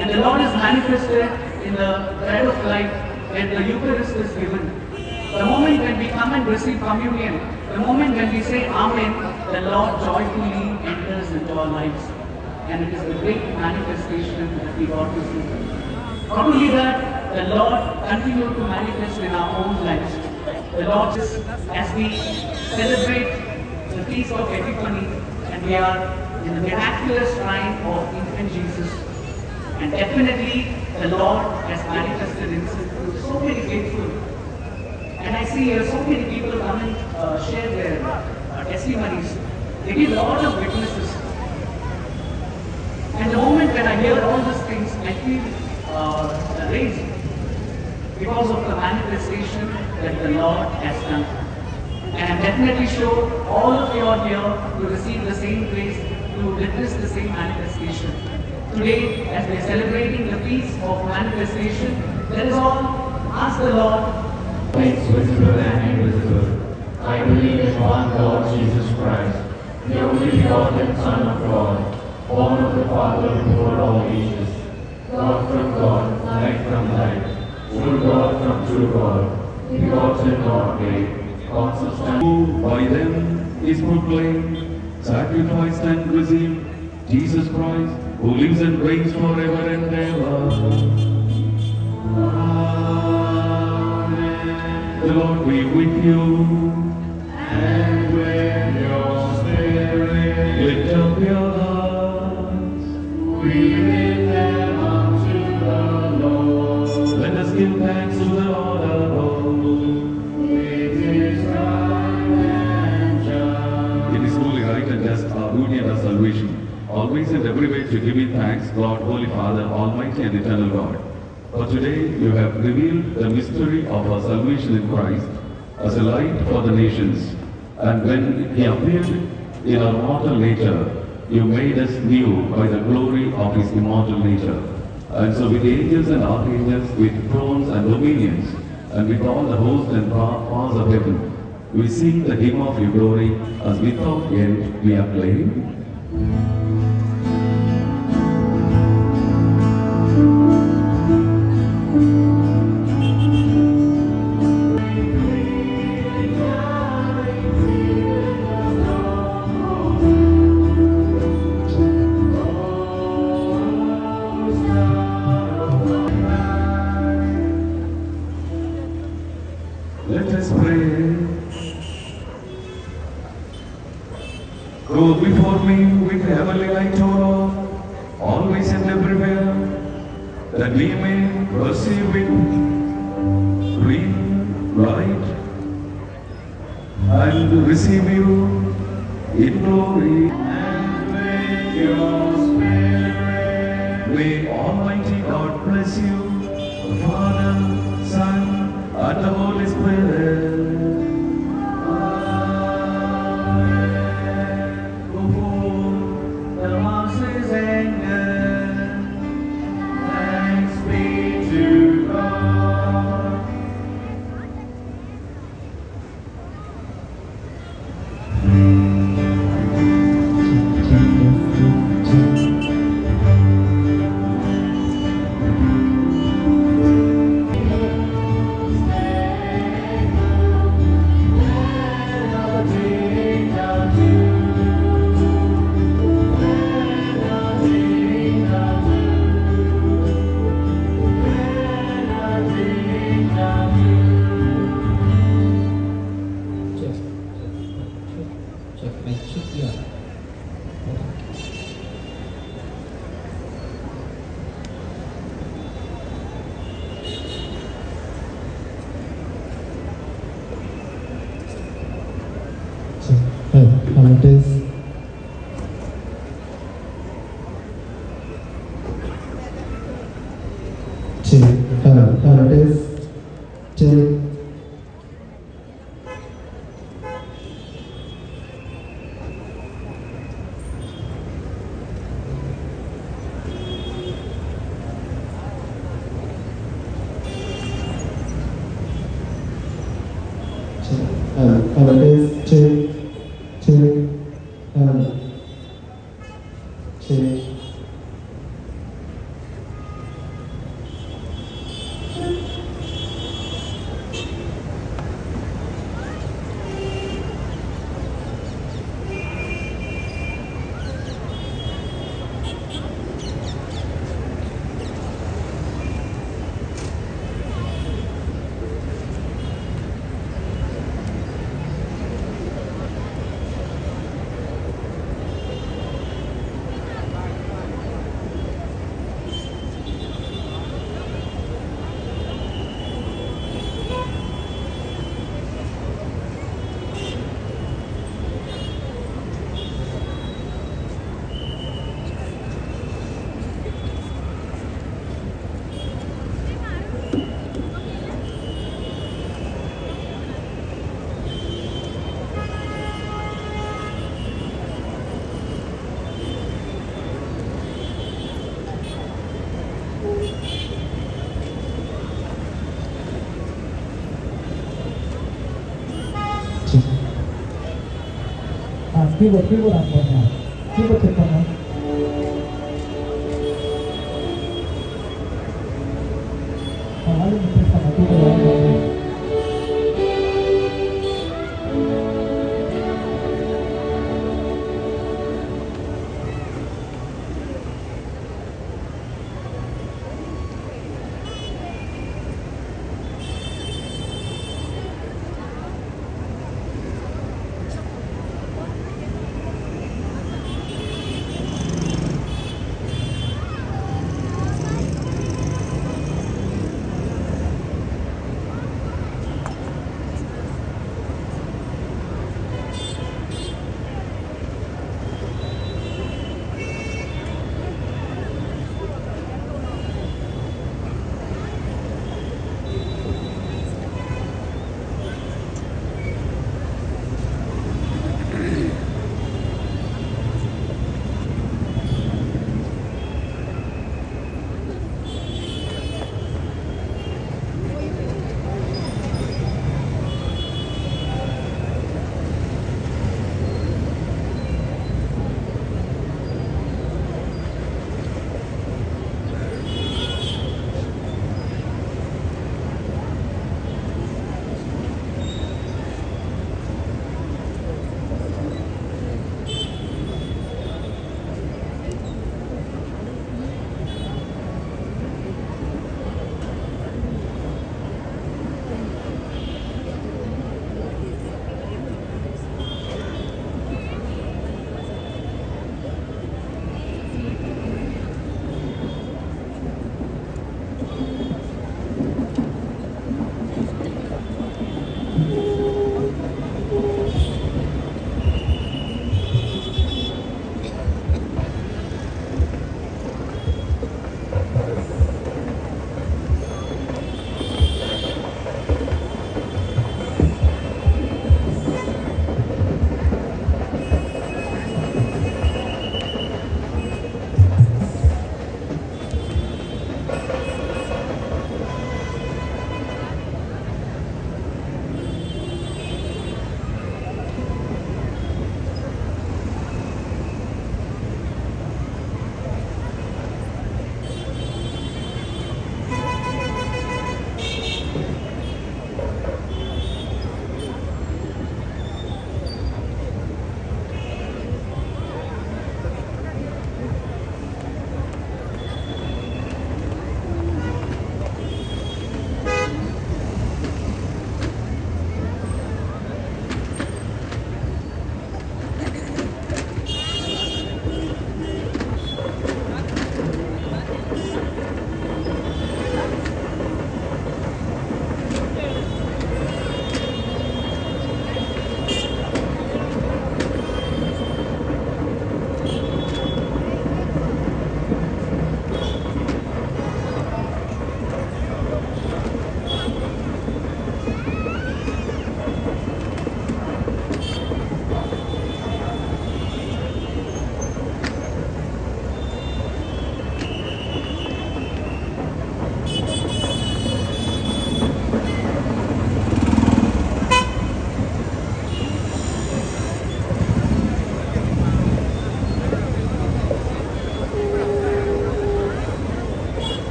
And the Lord is manifested in the bread of life when the Eucharist is given. The moment when we come and receive communion, the moment when we say Amen, the Lord joyfully enters into our lives. And it is the great manifestation that we got to see. Not only that, the Lord continued to manifest in our own lives. The Lord, as we celebrate the Feast of Epiphany, and we are in the miraculous shrine of infant Jesus, and definitely the Lord has manifested himself through so many faithful. And I see here so many people come and share their testimonies. They give a lot of witnesses. And the moment when I hear all these things, I feel raised because of the manifestation that the Lord has done. And I'm definitely sure all of you are here to receive the same grace, to witness the same manifestation. Today, as we are celebrating the feast of manifestation, let us all ask the Lord, things visible and invisible. I believe in one Lord Jesus Christ, the only begotten Son of God, born of the Father before all ages, God from God, light from light, true God from true God, begotten, not made, consubstantial. By them is proclaimed, sacrificed and received, Jesus Christ, who lives and reigns forever and ever. The Lord be with you. And with your spirit, Lift up your hearts. we lift them unto the Lord. Let us give thanks to the Lord our God. It is right and just. It is truly right and just our duty and our salvation, always and everywhere to give you thanks, God, Holy Father, Almighty and Eternal God. For today you have revealed the mystery of our salvation in Christ as a light for the nations. And when He appeared in our mortal nature, you made us new by the glory of His immortal nature. And so with angels and archangels, with thrones and dominions, and with all the hosts and powers of heaven, we sing the hymn of your glory as without end we acclaim. Let us pray. Go before me with heavenly light, O Lord, always and everywhere, that we may perceive it, read, write, and receive you in glory. And with your spirit, May Almighty God bless you, the Father, Son, and the Holy Spirit. the masses ended. thanks be to God. It is it is till it is till till check, keyboard ಹಾಕೋಣ. keyboard check ಮಾಡೋಣ. volume increase ಮಾಡೋಣ. keyboard volume increase.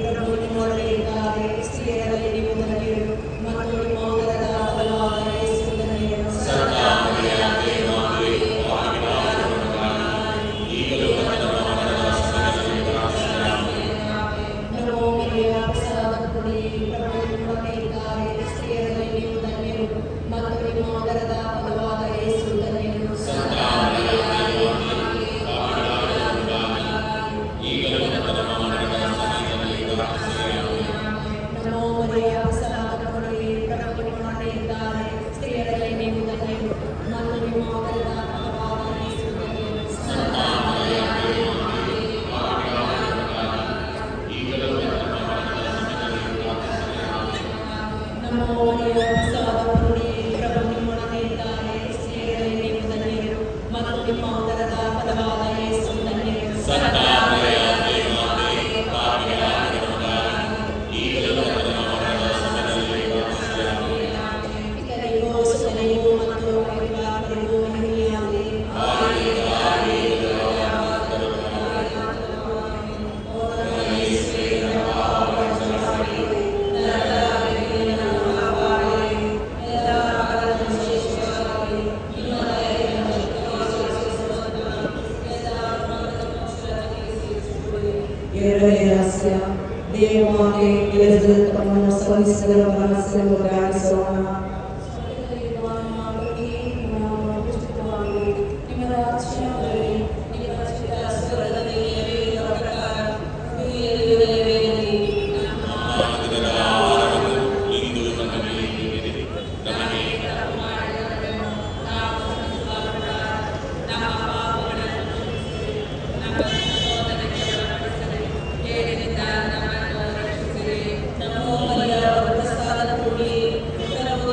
ಪ್ರಭು ನಿಮ್ಮೊಡನೆ ಇದ್ದಾರೆ. ಸ್ತ್ರೀಯರಲ್ಲಿ ನೀವು ಧನ್ಯರು ಮತ್ತು ನಿಮ್ಮ ಉದರದ ಫಲವಾದ ಯೇಸು ಧನ್ಯನು. ನಮೋ ಮರಿಯ ಪ್ರಸಾದ ಪುರಿ ಪ್ರಭು ನಿಮ್ಮೊಡನೆ ಇದ್ದಾರೆ. ಸ್ತ್ರೀಯರಲ್ಲಿ ನೀವು ಧನ್ಯರು ಮತ್ತು ನಿಮ್ಮ ಉದರದ ಫಲವಾದ ಯೇಸು ಧನ್ಯನು. ನಮೋ ಮರಿಯ ಪ್ರಸಾದ ಪುರಿ ಪ್ರಭು ನಿಮ್ಮೊಡನೆ ಇದ್ದಾರೆ. ಸ್ತ್ರೀಯರಲ್ಲಿ ನೀವು ಧನ್ಯರು ಮತ್ತು ನಿಮ್ಮ ಉದರದ ಫಲವಾದ ಯೇಸು ಧನ್ಯನು. ನಮೋ ಮರಿಯ ಪ್ರಸಾದ ಪುರಿ ಪ್ರಭು ನಿಮ್ಮೊಡನೆ ಇದ್ದಾರೆ. ಸ್ತ್ರೀಯರಲ್ಲಿ ನೀವು ಧನ್ಯರು ಮತ್ತು ನಿಮ್ಮ ಉದರದ ಫಲವಾದ ಯೇಸು ಧನ್ಯನು. ಪಿತನಿಗೂ ಸುತನಿಗೂ ಮತ್ತು ಪವಿತ್ರಾತ್ಮನಿಗೂ ಮಹಿಮೆಯಾಗಲಿ. ಎರಡನೇ ರಹಸ್ಯ, ದೇವಮಾತೆ ಎಲಿಜಬೆತ್ ತಮ್ಮನ್ನು ಸಲ್ಲಿಸಿದರ ರಹಸ್ಯವನ್ನು ಧ್ಯಾನಿಸೋಣ. ನಿಮ್ಮ ರಾಜ್ಯ ಬರಲಿ, ನಿಮ್ಮ ಚಿತ್ತ ಸ್ವರ್ಗದಲ್ಲಿ ನೆರವೇರುವ ಪ್ರಕಾರ ಭೂಮಿಯಲ್ಲಿಯೂ ನೆರವೇರಲಿ. ನಮೋ ಮರಿಯ ಪ್ರಸಾದ ಪುರಿ ಪ್ರಭು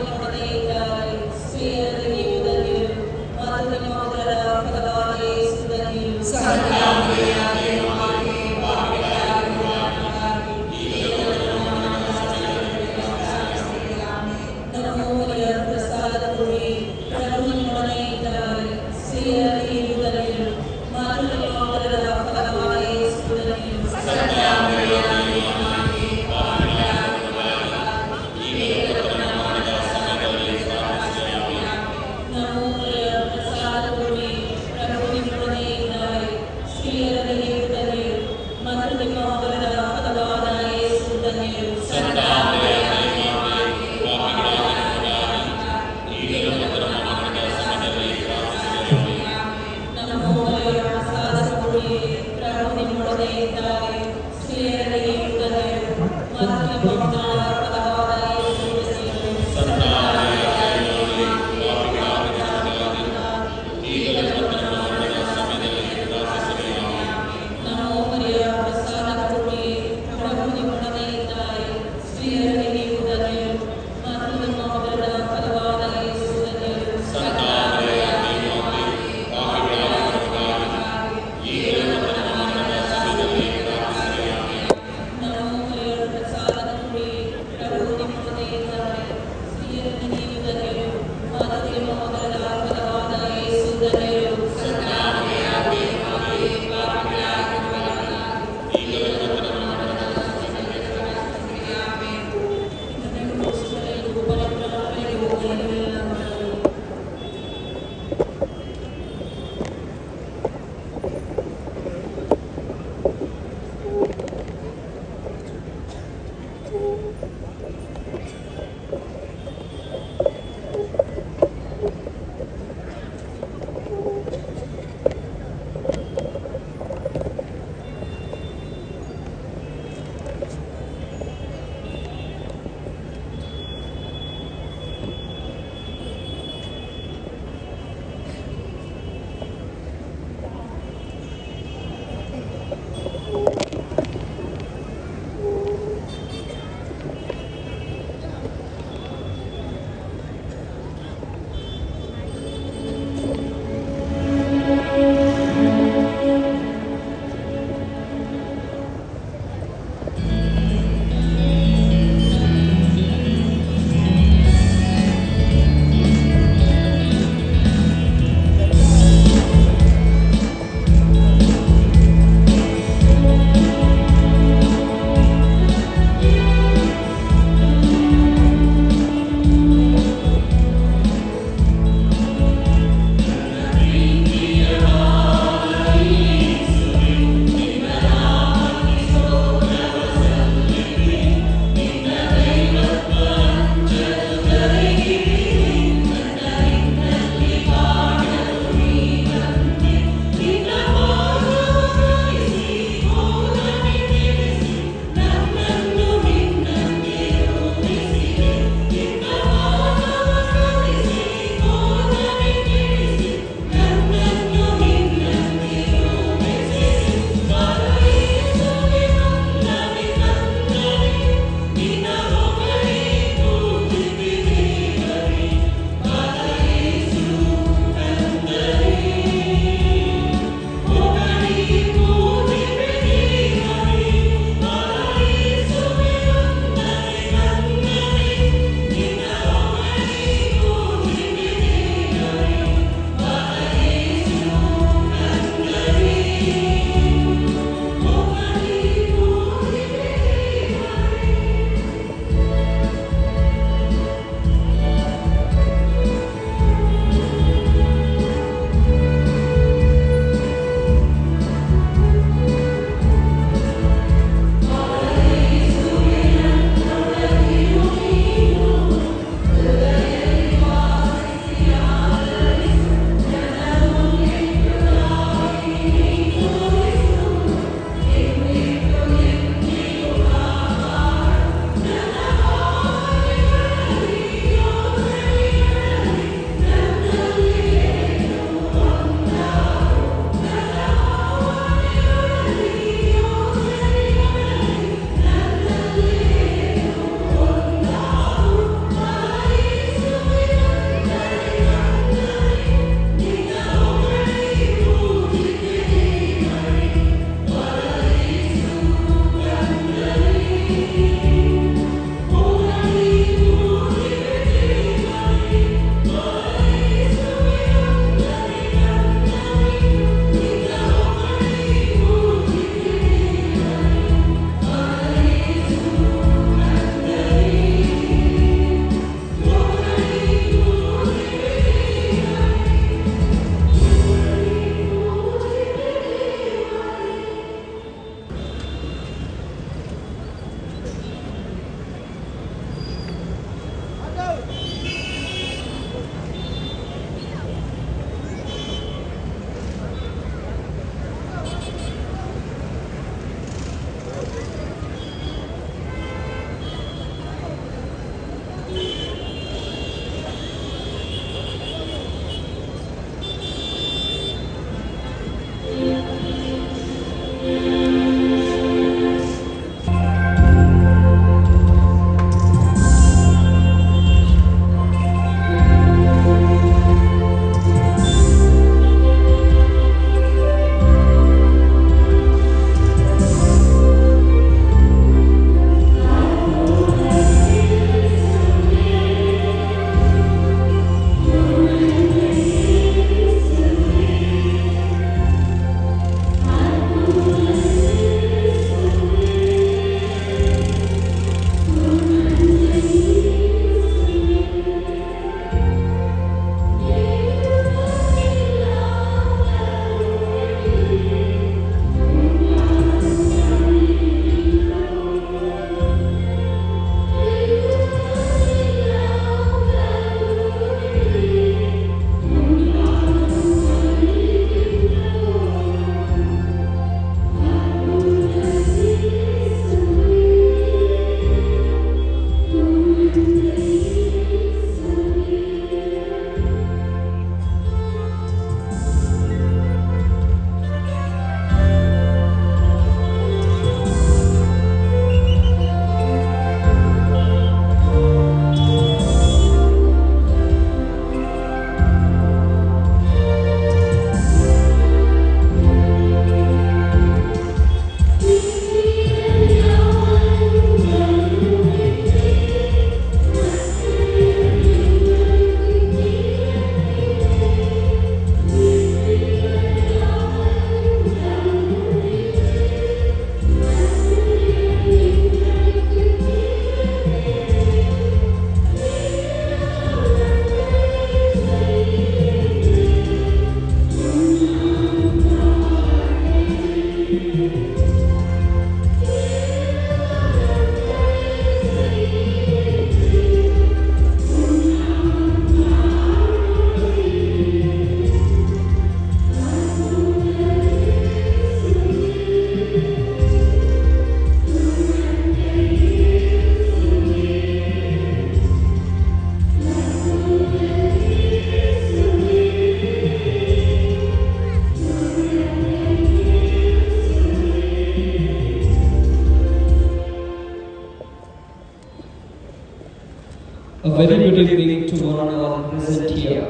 A very good evening to one and all present here.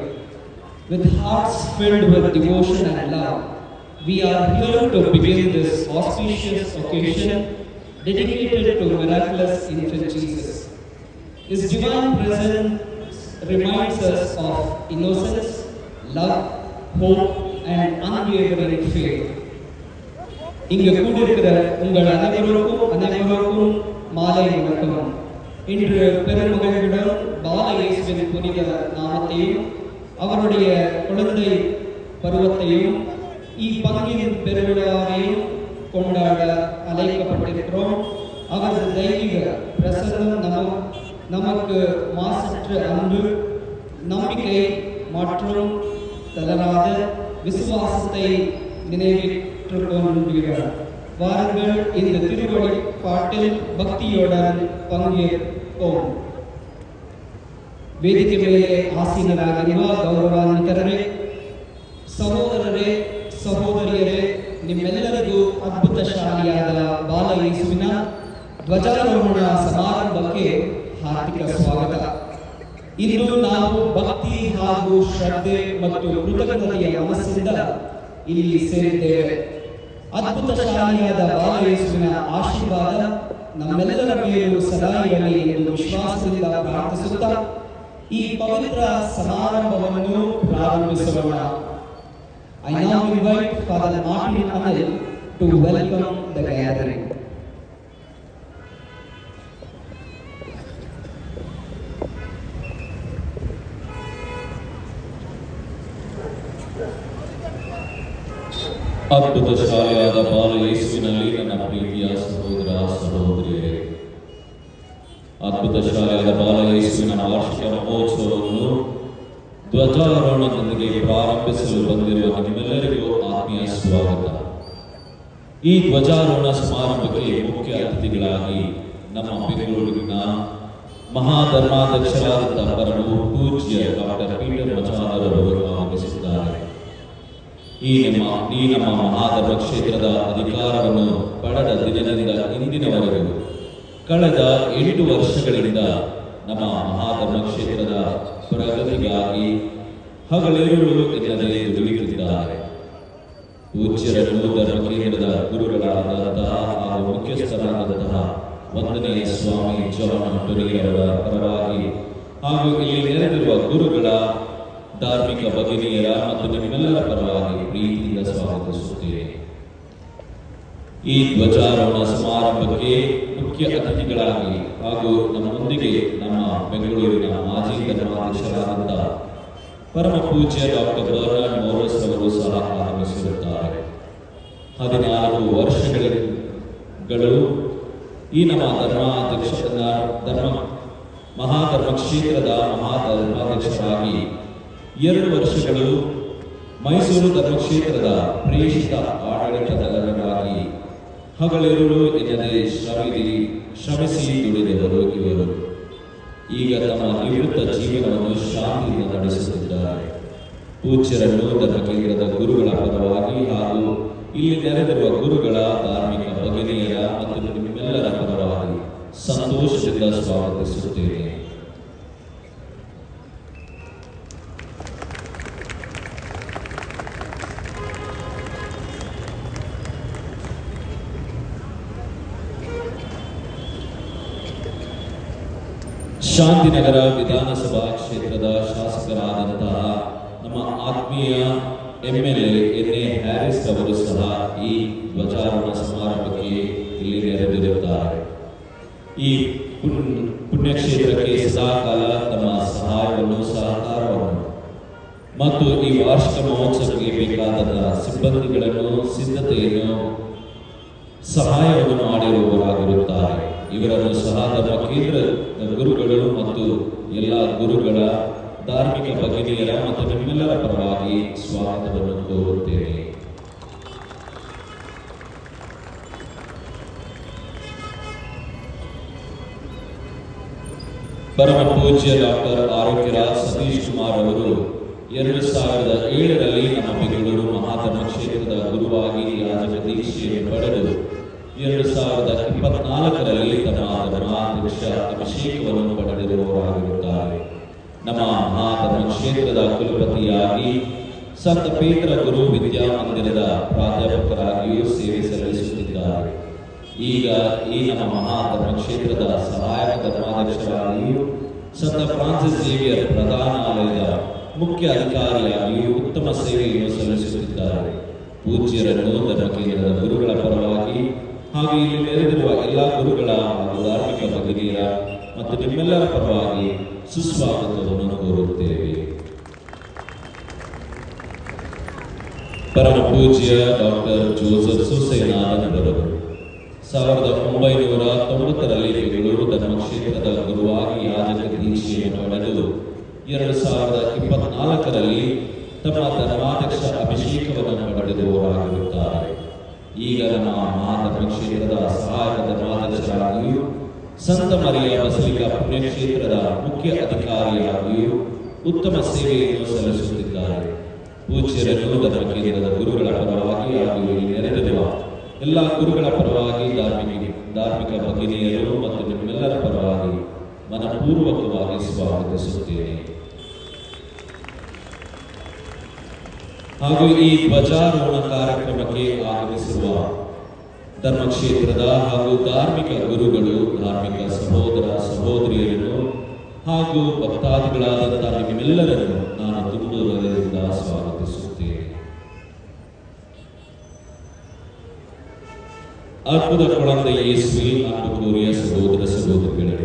With hearts filled with devotion and love, we are here to begin this auspicious occasion dedicated to miraculous infant Jesus. His divine presence reminds us of innocence, love, hope, and unwavering faith. இங்கு கூடியிருக்கிற உங்கள் அனைவருக்கும் மாலை வணக்கம். இன்று பெருமகிழ்வுடன் பால இயேசுவின் புனித நாமத்தையும் அவருடைய குழந்தை பருவத்தையும் இப்பங்கின் பெருவிழாவையும் கொண்டாட அழைக்கப்பட்டிருக்கிறோம். அவரது தெய்வீக பிரசன்னம் நமக்கு மாசற்ற அன்பு, நம்பிக்கை மற்றும் தளராத விசுவாசத்தை நினைவிட்டுக் கொண்டிருக்கிறார். வாருங்கள், இந்த திருவழிபாட்டில் பக்தியுடன் பங்கேற்போம். ವೇದಿಕೆ ಮೇಲೆ ಆಸೀನರಾಗಿರುವ ಗೌರವಾನ್ವಿತರೇ, ಸಹೋದರರೇ, ಸಹೋದರಿಯರೇ, ನಿಮ್ಮೆಲ್ಲರಿಗೂ ಅದ್ಭುತ ಶಾಲೆಯಾದ ಬಾಲ ಯೇಸುವಿನ ಧ್ವಜಾರೋಹಣ ಸಮಾರಂಭಕ್ಕೆ ಹಾರ್ದಿಕ ಸ್ವಾಗತ. ಇಂದು ನಾವು ಭಕ್ತಿ ಹಾಗೂ ಶ್ರದ್ಧೆ ಮತ್ತು ಕೃತಜ್ಞತೆಯ ಮನಸ್ಸಿಂದ ಇಲ್ಲಿ ಸೇರಿದ್ದೇವೆ. ಅದ್ಭುತ ಶಾಲೆಯಾದ ಬಾಲ ಯೇಸುವಿನ ಆಶೀರ್ವಾದ ನಮ್ಮೆಲ್ಲರ ಮೇಲೂ ಸದಾ ಇರಲಿ ಎಂದು ವಿಶ್ವಾಸದಿಂದ ಪ್ರಾರ್ಥಿಸುತ್ತಾ ಈ ಪವಿತ್ರ ಸಮಾರಂಭವನ್ನು ಪ್ರಾರಂಭಿಸೋಣ. I now invite Father Martin Anil to welcome the gathering. ಅದ್ಭುತ ಶಾಲೆಯಾದ ಬಾಲ ಯೇಸುವಿನಲ್ಲಿ ನನ್ನ ಪ್ರೀತಿಯ ಸಹೋದರ ಸಹೋದರಿಯರೇ, ಅದ್ಭುತ ಶಾಲೆಯಾದ ಬಾಲ ಯೇಸುವಿನ ವಾರ್ಷಿಕ ಮಹೋತ್ಸವವನ್ನು ಧ್ವಜಾರೋಹಣದೊಂದಿಗೆ ಪ್ರಾರಂಭಿಸಲು ಬಂದಿರುವ ನಿಮ್ಮೆಲ್ಲರಿಗೂ ಆತ್ಮೀಯ ಸ್ವಾಗತ. ಈ ಧ್ವಜಾರೋಹಣ ಸಮಾರಂಭಕ್ಕೆ ಮುಖ್ಯ ಅತಿಥಿಗಳಾಗಿ ನಮ್ಮ ಬೆಂಗಳೂರಿನ ಮಹಾಧರ್ಮಾಧ್ಯಕ್ಷರಾದ ಪರಮ ಪೂಜ್ಯ ಡಾಕ್ಟರ್ ಪೀಟರ್ ಮಚಾನರವರು ಆಗಮಿಸಿದ್ದಾರೆ. ಈ ನಮ್ಮ ಮಹಾಧರ್ಮ ಕ್ಷೇತ್ರದ ಅಧಿಕಾರವನ್ನು ಪಡೆದ ದಿನದಿಂದ ಇಂದಿನವರೆಗೂ ಕಳೆದ 8 ವರ್ಷಗಳಿಂದ ನಮ್ಮ ಮಹಾಧರ್ಮ ಕ್ಷೇತ್ರದ ಪ್ರಗತಿಗಾಗಿ ಹಗಲಿರುಳು ಎನ್ನದೇ ದುಡಿಯುತ್ತಿದ್ದಾರೆ. ಪೂಜ್ಯರನ್ನು ಧರ್ಮ ಕೇಂದ್ರದ ಗುರುಗಳಾದಂತಹ ಹಾಗೂ ಮುಖ್ಯಸ್ಥರಾದಂತಹ ವಂದನೆಯ ಸ್ವಾಮಿ ಜಾನ್ ಟೊರಿಯವರ ಪರವಾಗಿ ಹಾಗೂ ಇಲ್ಲಿ ನೆರೆದಿರುವ ಗುರುಗಳ ಧಾರ್ಮಿಕ ಭಗಿನಿಯರ ಮತ್ತು ನಿಮ್ಮೆಲ್ಲರ ಪರವಾಗಿ ಪ್ರೀತಿಯಿಂದ ಸ್ವಾಗತಿಸುತ್ತೇನೆ. ಈ ಧ್ವಜಾರೋಹಣ ಸಮಾರಂಭಕ್ಕೆ ಮುಖ್ಯ ಅತಿಥಿಗಳಾಗಿ ಹಾಗೂ ನಮ್ಮೊಂದಿಗೆ ನಮ್ಮ ಬೆಂಗಳೂರಿನ ಮಾಜಿ ಧರ್ಮಾಧ್ಯಕ್ಷರಾದಂಥ ಪರಮ ಪೂಜ್ಯ ಡಾಕ್ಟರ್ ಬರ್ನಾರ್ಡ್ ಮೋರಸ್ ಅವರು ಸಹ ಆಗಮಿಸಿರುತ್ತಾರೆ. 14 ವರ್ಷಗಳು ಈ ನಮ್ಮ ಮಹಾಧರ್ಮ ಕ್ಷೇತ್ರದ ಮಹಾಧರ್ಮಾಧ್ಯಕ್ಷರಾಗಿ 2 ವರ್ಷಗಳು ಮೈಸೂರು ಧರ್ಮಕ್ಷೇತ್ರದ ಪ್ರೇಷಿತ ಆಡಳಿತಗಾರರಾಗಿ ಹಗಲಿರುಳು ಎನ್ನದೇ ಶ್ರಮಿಸಿ ದುಡಿದವರು ಇವರು. ಈಗ ತಮ್ಮ ನಿವೃತ್ತ ಜೀವನವನ್ನು ಶಾಂತಿಯಿಂದ ನಡೆಸುತ್ತಿದ್ದಾರೆ. ಪೂಜ್ಯರನ್ನು ಧರ್ಮ ಕೇಂದ್ರದ ಗುರುಗಳ ಪರವಾಗಿ ಹಾಗೂ ಇಲ್ಲಿ ನೆರೆದಿರುವ ಗುರುಗಳ ಧಾರ್ಮಿಕ ಭಗಿನಿಯರ ಮತ್ತು ನಿಮ್ಮೆಲ್ಲರ ಪರವಾಗಿ ಸಂತೋಷದಿಂದ ಸ್ವಾಗತಿಸುತ್ತೇನೆ. ಶಾಂತಿನಗರ ವಿಧಾನಸಭಾ ಕ್ಷೇತ್ರದ ಶಾಸಕರಾದಂತಹ ನಮ್ಮ ಆತ್ಮೀಯ MLA ಎನ್.ಎ. ಹ್ಯಾರಿಸ್ ಅವರು ಸಹ ಈ ಧ್ವಜಾರೋಹಣ ಸಮಾರಂಭಕ್ಕೆ ಇಲ್ಲಿ ನೆರೆದಿರುತ್ತಾರೆ. ಈ ಪುಣ್ಯಕ್ಷೇತ್ರಕ್ಕೆ ಸದಾಕಾಲ ತಮ್ಮ ಸಹಾಯವನ್ನು ಸಹಕಾರವನ್ನು ಮತ್ತು ಈ ವಾರ್ಷಿಕ ಮಹೋತ್ಸವಕ್ಕೆ ಬೇಕಾದಂತಹ ಸಿಬ್ಬಂದಿಗಳನ್ನು ಸಿದ್ಧತೆಯನ್ನು ಸಹಾಯವನ್ನು ಮಾಡಿರುವವರಾಗಿರುತ್ತಾರೆ. ಇವರನ್ನು ಸಹ ಧರ್ಮ ಕೇಂದ್ರದ ಗುರುಗಳು ಮತ್ತು ಎಲ್ಲ ಗುರುಗಳ ಧಾರ್ಮಿಕ ಭಗಿನಿಯರ ಮತ್ತು ನಿಮ್ಮೆಲ್ಲರ ಪರವಾಗಿ ಸ್ವಾಗತವನ್ನು ಕೋರುತ್ತೇನೆ. ಪರಮ ಪೂಜ್ಯ ಡಾಕ್ಟರ್ ಆರೋಗ್ಯರಾಜ್ ಸತೀಶ್ ಕುಮಾರ್ ಅವರು 2007ರಲ್ಲಿ ನಮ್ಮ ಬೆಂಗಳೂರು ಮಹಾಧರ್ಮ ಕ್ಷೇತ್ರದ ಗುರುವಾಗಿ ಯಾಜಕ ದೀಕ್ಷೆಯನ್ನು ಪಡೆದು 2024ರಲ್ಲಿ ತಮ್ಮ ಧರ್ಮಾಧ್ಯಕ್ಷ ಅಭಿಷೇಕವನ್ನು ಪಡೆದಿರುವವರಾಗಿರುತ್ತಾರೆ. ನಮ್ಮ ಮಹಾಧರ್ಮ ಕ್ಷೇತ್ರದ ಕುಲಪತಿಯಾಗಿ ಸಂತ ಪೇತ್ರ ಗುರು ವಿದ್ಯಾಮಂದಿರದ ಪ್ರಾಧ್ಯಾಪಕರಾಗಿಯೂ ಸೇವೆ ಸಲ್ಲಿಸುತ್ತಿದ್ದಾರೆ. ಈಗ ಈ ನಮ್ಮ ಮಹಾಧರ್ಮ ಕ್ಷೇತ್ರದ ಸಹಾಯಕ ಧರ್ಮಾಧ್ಯಕ್ಷರಾಗಿಯೂ ಸಂತ ಫ್ರಾನ್ಸಿಸ್ ಝೇವಿಯರ್ ಪ್ರಧಾನಾಲಯದ ಮುಖ್ಯ ಅಧಿಕಾರಿಯಾಗಿಯೂ ಉತ್ತಮ ಸೇವೆಯನ್ನು ಸಲ್ಲಿಸುತ್ತಿದ್ದಾರೆ. ಪೂಜ್ಯರನ್ನು ಧರ್ಮ ಕೇಂದ್ರದ ಗುರುಗಳ ಪರವಾಗಿ ಹಾಗೂ ಇಲ್ಲಿ ನೆರೆದಿರುವ ಎಲ್ಲ ಗುರುಗಳ ಹಾಗೂ ಧಾರ್ಮಿಕ ಭಗಿನಿಯರ ಮತ್ತು ನಿಮ್ಮೆಲ್ಲರ ಪರವಾಗಿ ಸುಸ್ವಾಗತವನ್ನು ಕೋರುತ್ತೇವೆ. ಪರಮ ಪೂಜ್ಯ ಡಾಕ್ಟರ್ ಜೋಸೆಫ್ ಸುಸೇನಾದನರವರು 1990ರಲ್ಲಿ ಬೆಂಗಳೂರು ಧರ್ಮಕ್ಷೇತ್ರದ ಗುರುವಾಗಿ ಯಾಜಕ ದೀಕ್ಷೆಯನ್ನು ಪಡೆದು 2024ರಲ್ಲಿ ತಮ್ಮ ಧರ್ಮಾಧ್ಯಕ್ಷ ಅಭಿಷೇಕವನ್ನು ಪಡೆದಿರುವವರಾಗಿರುತ್ತಾರೆ. ಈಗ ನಮ್ಮ ಮಹಾಧರ್ಮ ಕ್ಷೇತ್ರದ ಸಹಾಯಕ ಧರ್ಮಾಧ್ಯಕ್ಷರಾಗಿಯೂ ಸಂತ ಮರಿಯ ಬಸಲಿಕಾ ಪುಣ್ಯಕ್ಷೇತ್ರದ ಮುಖ್ಯ ಅಧಿಕಾರಿಯಾಗಿಯೂ ಉತ್ತಮ ಸೇವೆಯನ್ನು ಸಲ್ಲಿಸುತ್ತಿದ್ದಾರೆ. ಪೂಜ್ಯರನ್ನು ಧರ್ಮ ಕೇಂದ್ರದ ಗುರುಗಳ ಪರವಾಗಿ ಹಾಗೂ ಇಲ್ಲಿ ನೆರೆದಿರುವ ಎಲ್ಲ ಗುರುಗಳ ಪರವಾಗಿ ಧಾರ್ಮಿಕ ಭಗಿನಿಯರು ಮತ್ತು ನಿಮ್ಮೆಲ್ಲರ ಪರವಾಗಿ ಮನಪೂರ್ವಕವಾಗಿ ಸ್ವಾಗತಿಸುತ್ತೇನೆ. ಹಾಗೂ ಈ ಧ್ವಜಾರೋಹಣ ಕಾರ್ಯಕ್ರಮಕ್ಕೆ ಆಗಮಿಸಿರುವ ಧರ್ಮಕ್ಷೇತ್ರದ ಹಾಗೂ ಧಾರ್ಮಿಕ ಗುರುಗಳು, ಧಾರ್ಮಿಕ ಸಹೋದರ ಸಹೋದರಿಯರನ್ನು ಹಾಗೂ ಭಕ್ತಾದಿಗಳಾದಂತಹ ನಿಮ್ಮೆಲ್ಲರನ್ನು ನಾನು ತುಂಬ ಹೃದಯದಿಂದ ಸ್ವಾಗತಿಸುತ್ತೇನೆ. அற்புத குழந்தை இயேசுவில் அன்புக்குரிய சகோதர சகோதரிகளே,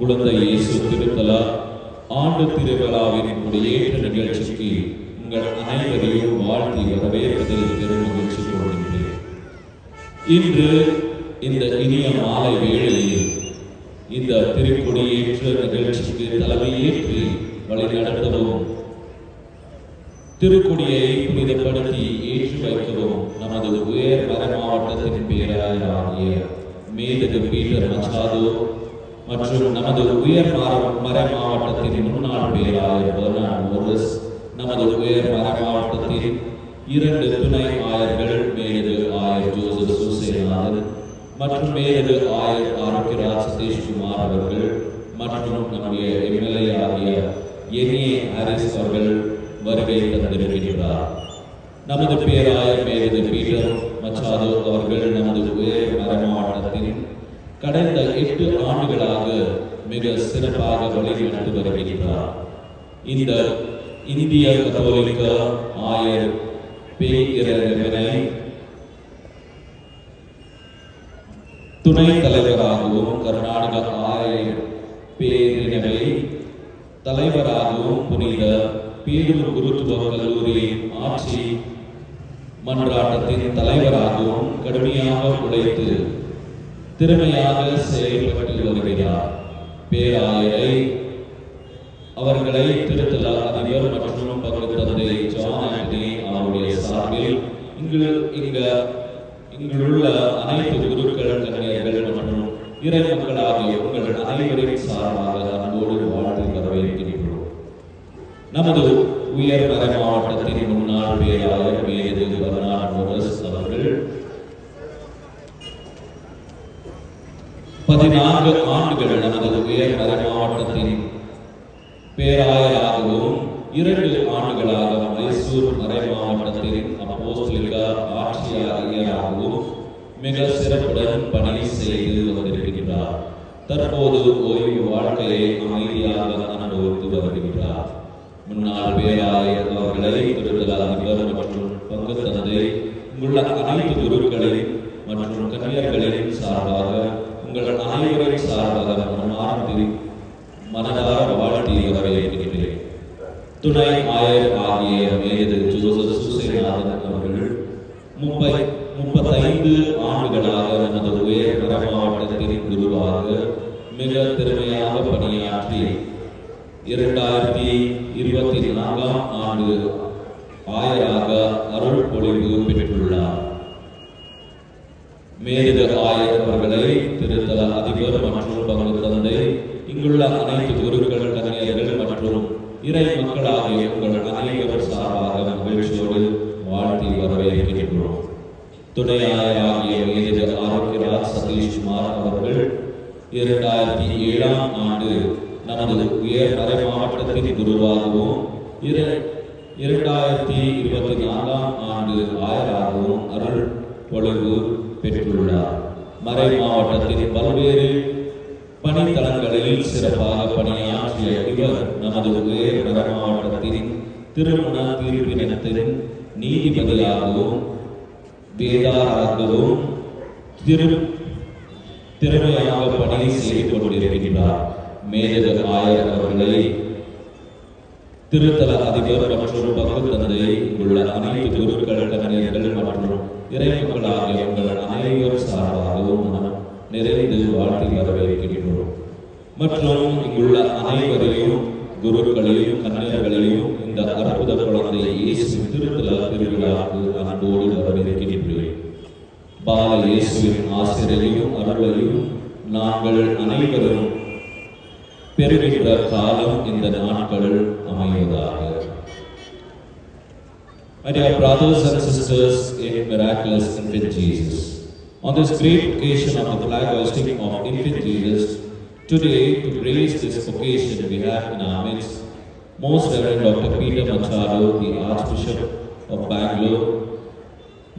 குழந்தை இயேசு திருத்தல ஆண்டு திருவிழாவின் கொடியேற்ற நிகழ்ச்சிக்கு உங்கள் அனைவரையும் வாழ்த்தி வரவேற்பதில் பெருமகிழ்ச்சி கொள்கின்றேன். இன்று இந்த இனிய மாலை வேளையில் இந்த திருக்கொடியேற்ற நிகழ்ச்சிக்கு தலைமையேற்று வழிநடத்தவும் திருக்கொடியை புனிதப்படுத்தி ஏற்றி வைக்கவும் நமது உயர் மறை மாவட்டத்தின் பேராயராகிய மேதகு பீட்டர் மச்சாதோ மற்றும் நமது உயர் மறை மாவட்டத்தின் முன்னாள் பேராயர் பெர்னார்ட் மோரிஸ், நமது உயர் மறை மாவட்டத்தின் 2 துணை ஆயர்கள் மேதகு ஆயர் ஜோசப் சுசேநாதன் மற்றும் மேதகு ஆயர் ஆரோக்கியராஜ் சதீஷ்குமார் அவர்கள் மற்றும் நம்முடைய எம்எல்ஏ ஆகிய என்ஏ ஹாரிஸ் அவர்கள் வருகை தந்திருக்கிறார். நமது பேராயர் மேதகு பீட்டர் மச்சாதோ அவர்கள் நமது உயர் மறை மாவட்டத்தின் கடந்த 8 ஆண்டுகளாக மிக சிறப்பாக வழிநடத்தி வருகிறார். இந்த இந்திய கத்தோலிக்க ஆயர் பேரவை துணை தலைவராகவும் கர்நாடக ஆயர் பேரவை தலைவராகவும் புனித பேரூர் குருத்துவ கல்லூரி ஆட்சி மன்றாட்டத்தின் தலைவராகவும் கடுமையாக உழைத்து திறமையாக செயல்பட்டு வருகிறார். பேராயரை அவர்களை திருத்தல அதிபர் மற்றும் பங்கு தந்தை ஜான் ஆண்டனி அவருடைய சார்பில் இங்குள்ள அனைத்து குருக்கள், கன்னியர்கள் மற்றும் இறை மக்களாகிய உங்கள் அனைவரின் சார்பாக அன்போடு வாழ்த்து வரவேற்கின்றோம். நமது உயர் மறை மாவட்டத்தின் முன்னாள் பேராயர் மேதகு பெர்னார்ட் மோரிஸ் அவர்கள் 14 ஆண்டுகள் நமது உயர் மறை மாவட்டத்தின் பேராயராகவும் 2 ஆண்டுகளாக மைசூர் மறை மாவட்டத்தின் அப்போஸ்தலிக ஆட்சியாளராகவும் மிக சிறப்புடன் பணி செய்து வந்திருக்கிறார். தற்போது ஓய்வு வாழ்க்கையை அமைதியாக அனுபவித்து வருகிறார். முன்னாள் பேராயர் அவர்களை திருத்தல அதிபர் மற்றும் பங்கு தந்தை உள்ள அனைத்து குருக்களின் மற்றும் கன்னியர்களின் சார்பாக உங்கள் அனைவரின் சார்பாக மனதார வாழ்த்தி வரவேற்கிறேன். துணை ஆயர் ஆகிய மேதகு ஜோசப் சுசேநாதன் அவர்கள் 35 ஆண்டுகளாக நமது உயர் மறை மாவட்டத்தின் குருவாக மிக திறமையாக பணியாற்றி 2024ஆம் ஆண்டு ஆயராக அருள் பொழிவு பெற்றுள்ளார். மேதகு ஆயர் அவர்களை திருத்தல அதிபர் மற்றும் பங்கு தந்தை இங்குள்ள அனைத்து குருக்கள், கன்னியர்கள் மற்றும் இறை மக்களாகிய உங்கள் அனைவர் சார்பாக மகிழ்ச்சியோடு வாழ்த்தி வரவேற்கின்றோம். துணை ஆயராகிய மேதகு ஆரோக்கியராஜ் சதீஷ்குமார் அவர்கள் 2007ஆம் ஆண்டு நமது உயர் மறை மாவட்டத்தின் குருவாகவும் 2024 ஆண்டு ஆயராகவும் அருள் பொழிவு பெற்றுள்ளார். மறை மாவட்டத்தின் பல்வேறு பணித்தளங்களில் சிறப்பாக பணியாற்றிய இவர் நமது உயர் மறை மாவட்டத்தின் திருமண தீர்ப்பினத்தின் நீதிபதியாகவும் வேதாராகவும் திறமையாக பணி செய்து கொண்டிருக்கின்றார். மேதக ஆயர் அவர்களை திருத்தல அதிபர் மற்றும் பங்கு தந்தை உள்ள அனைத்து குருக்கள், கன்னியர்கள் மற்றும் இறைமக்களாகிய உங்கள் அனைவர் சார்பாகவும் நிறைந்து வாழ்த்தி வரவேற்கின்றோம். மற்றும் இங்குள்ள அனைவரையும் குருக்களையும் கன்னியர்களையும் இந்த அற்புத குழந்தை இயேசு திருத்தல திருவிழாவுக்கு அன்போடு வரவேற்கின்றேன். பால இயேசுவின் ஆசிரியரையும் அருளையும் நாங்கள் அனைவரும் பெறுகின்ற காலம் இந்த நாட்கள் அமைவதாக. My dear brothers and sisters in miraculous infant Jesus, on this great occasion of the flag hoisting of infant Jesus, today to grace this occasion we have in our midst Most Reverend Dr. Peter Machado, the Archbishop of Bangalore,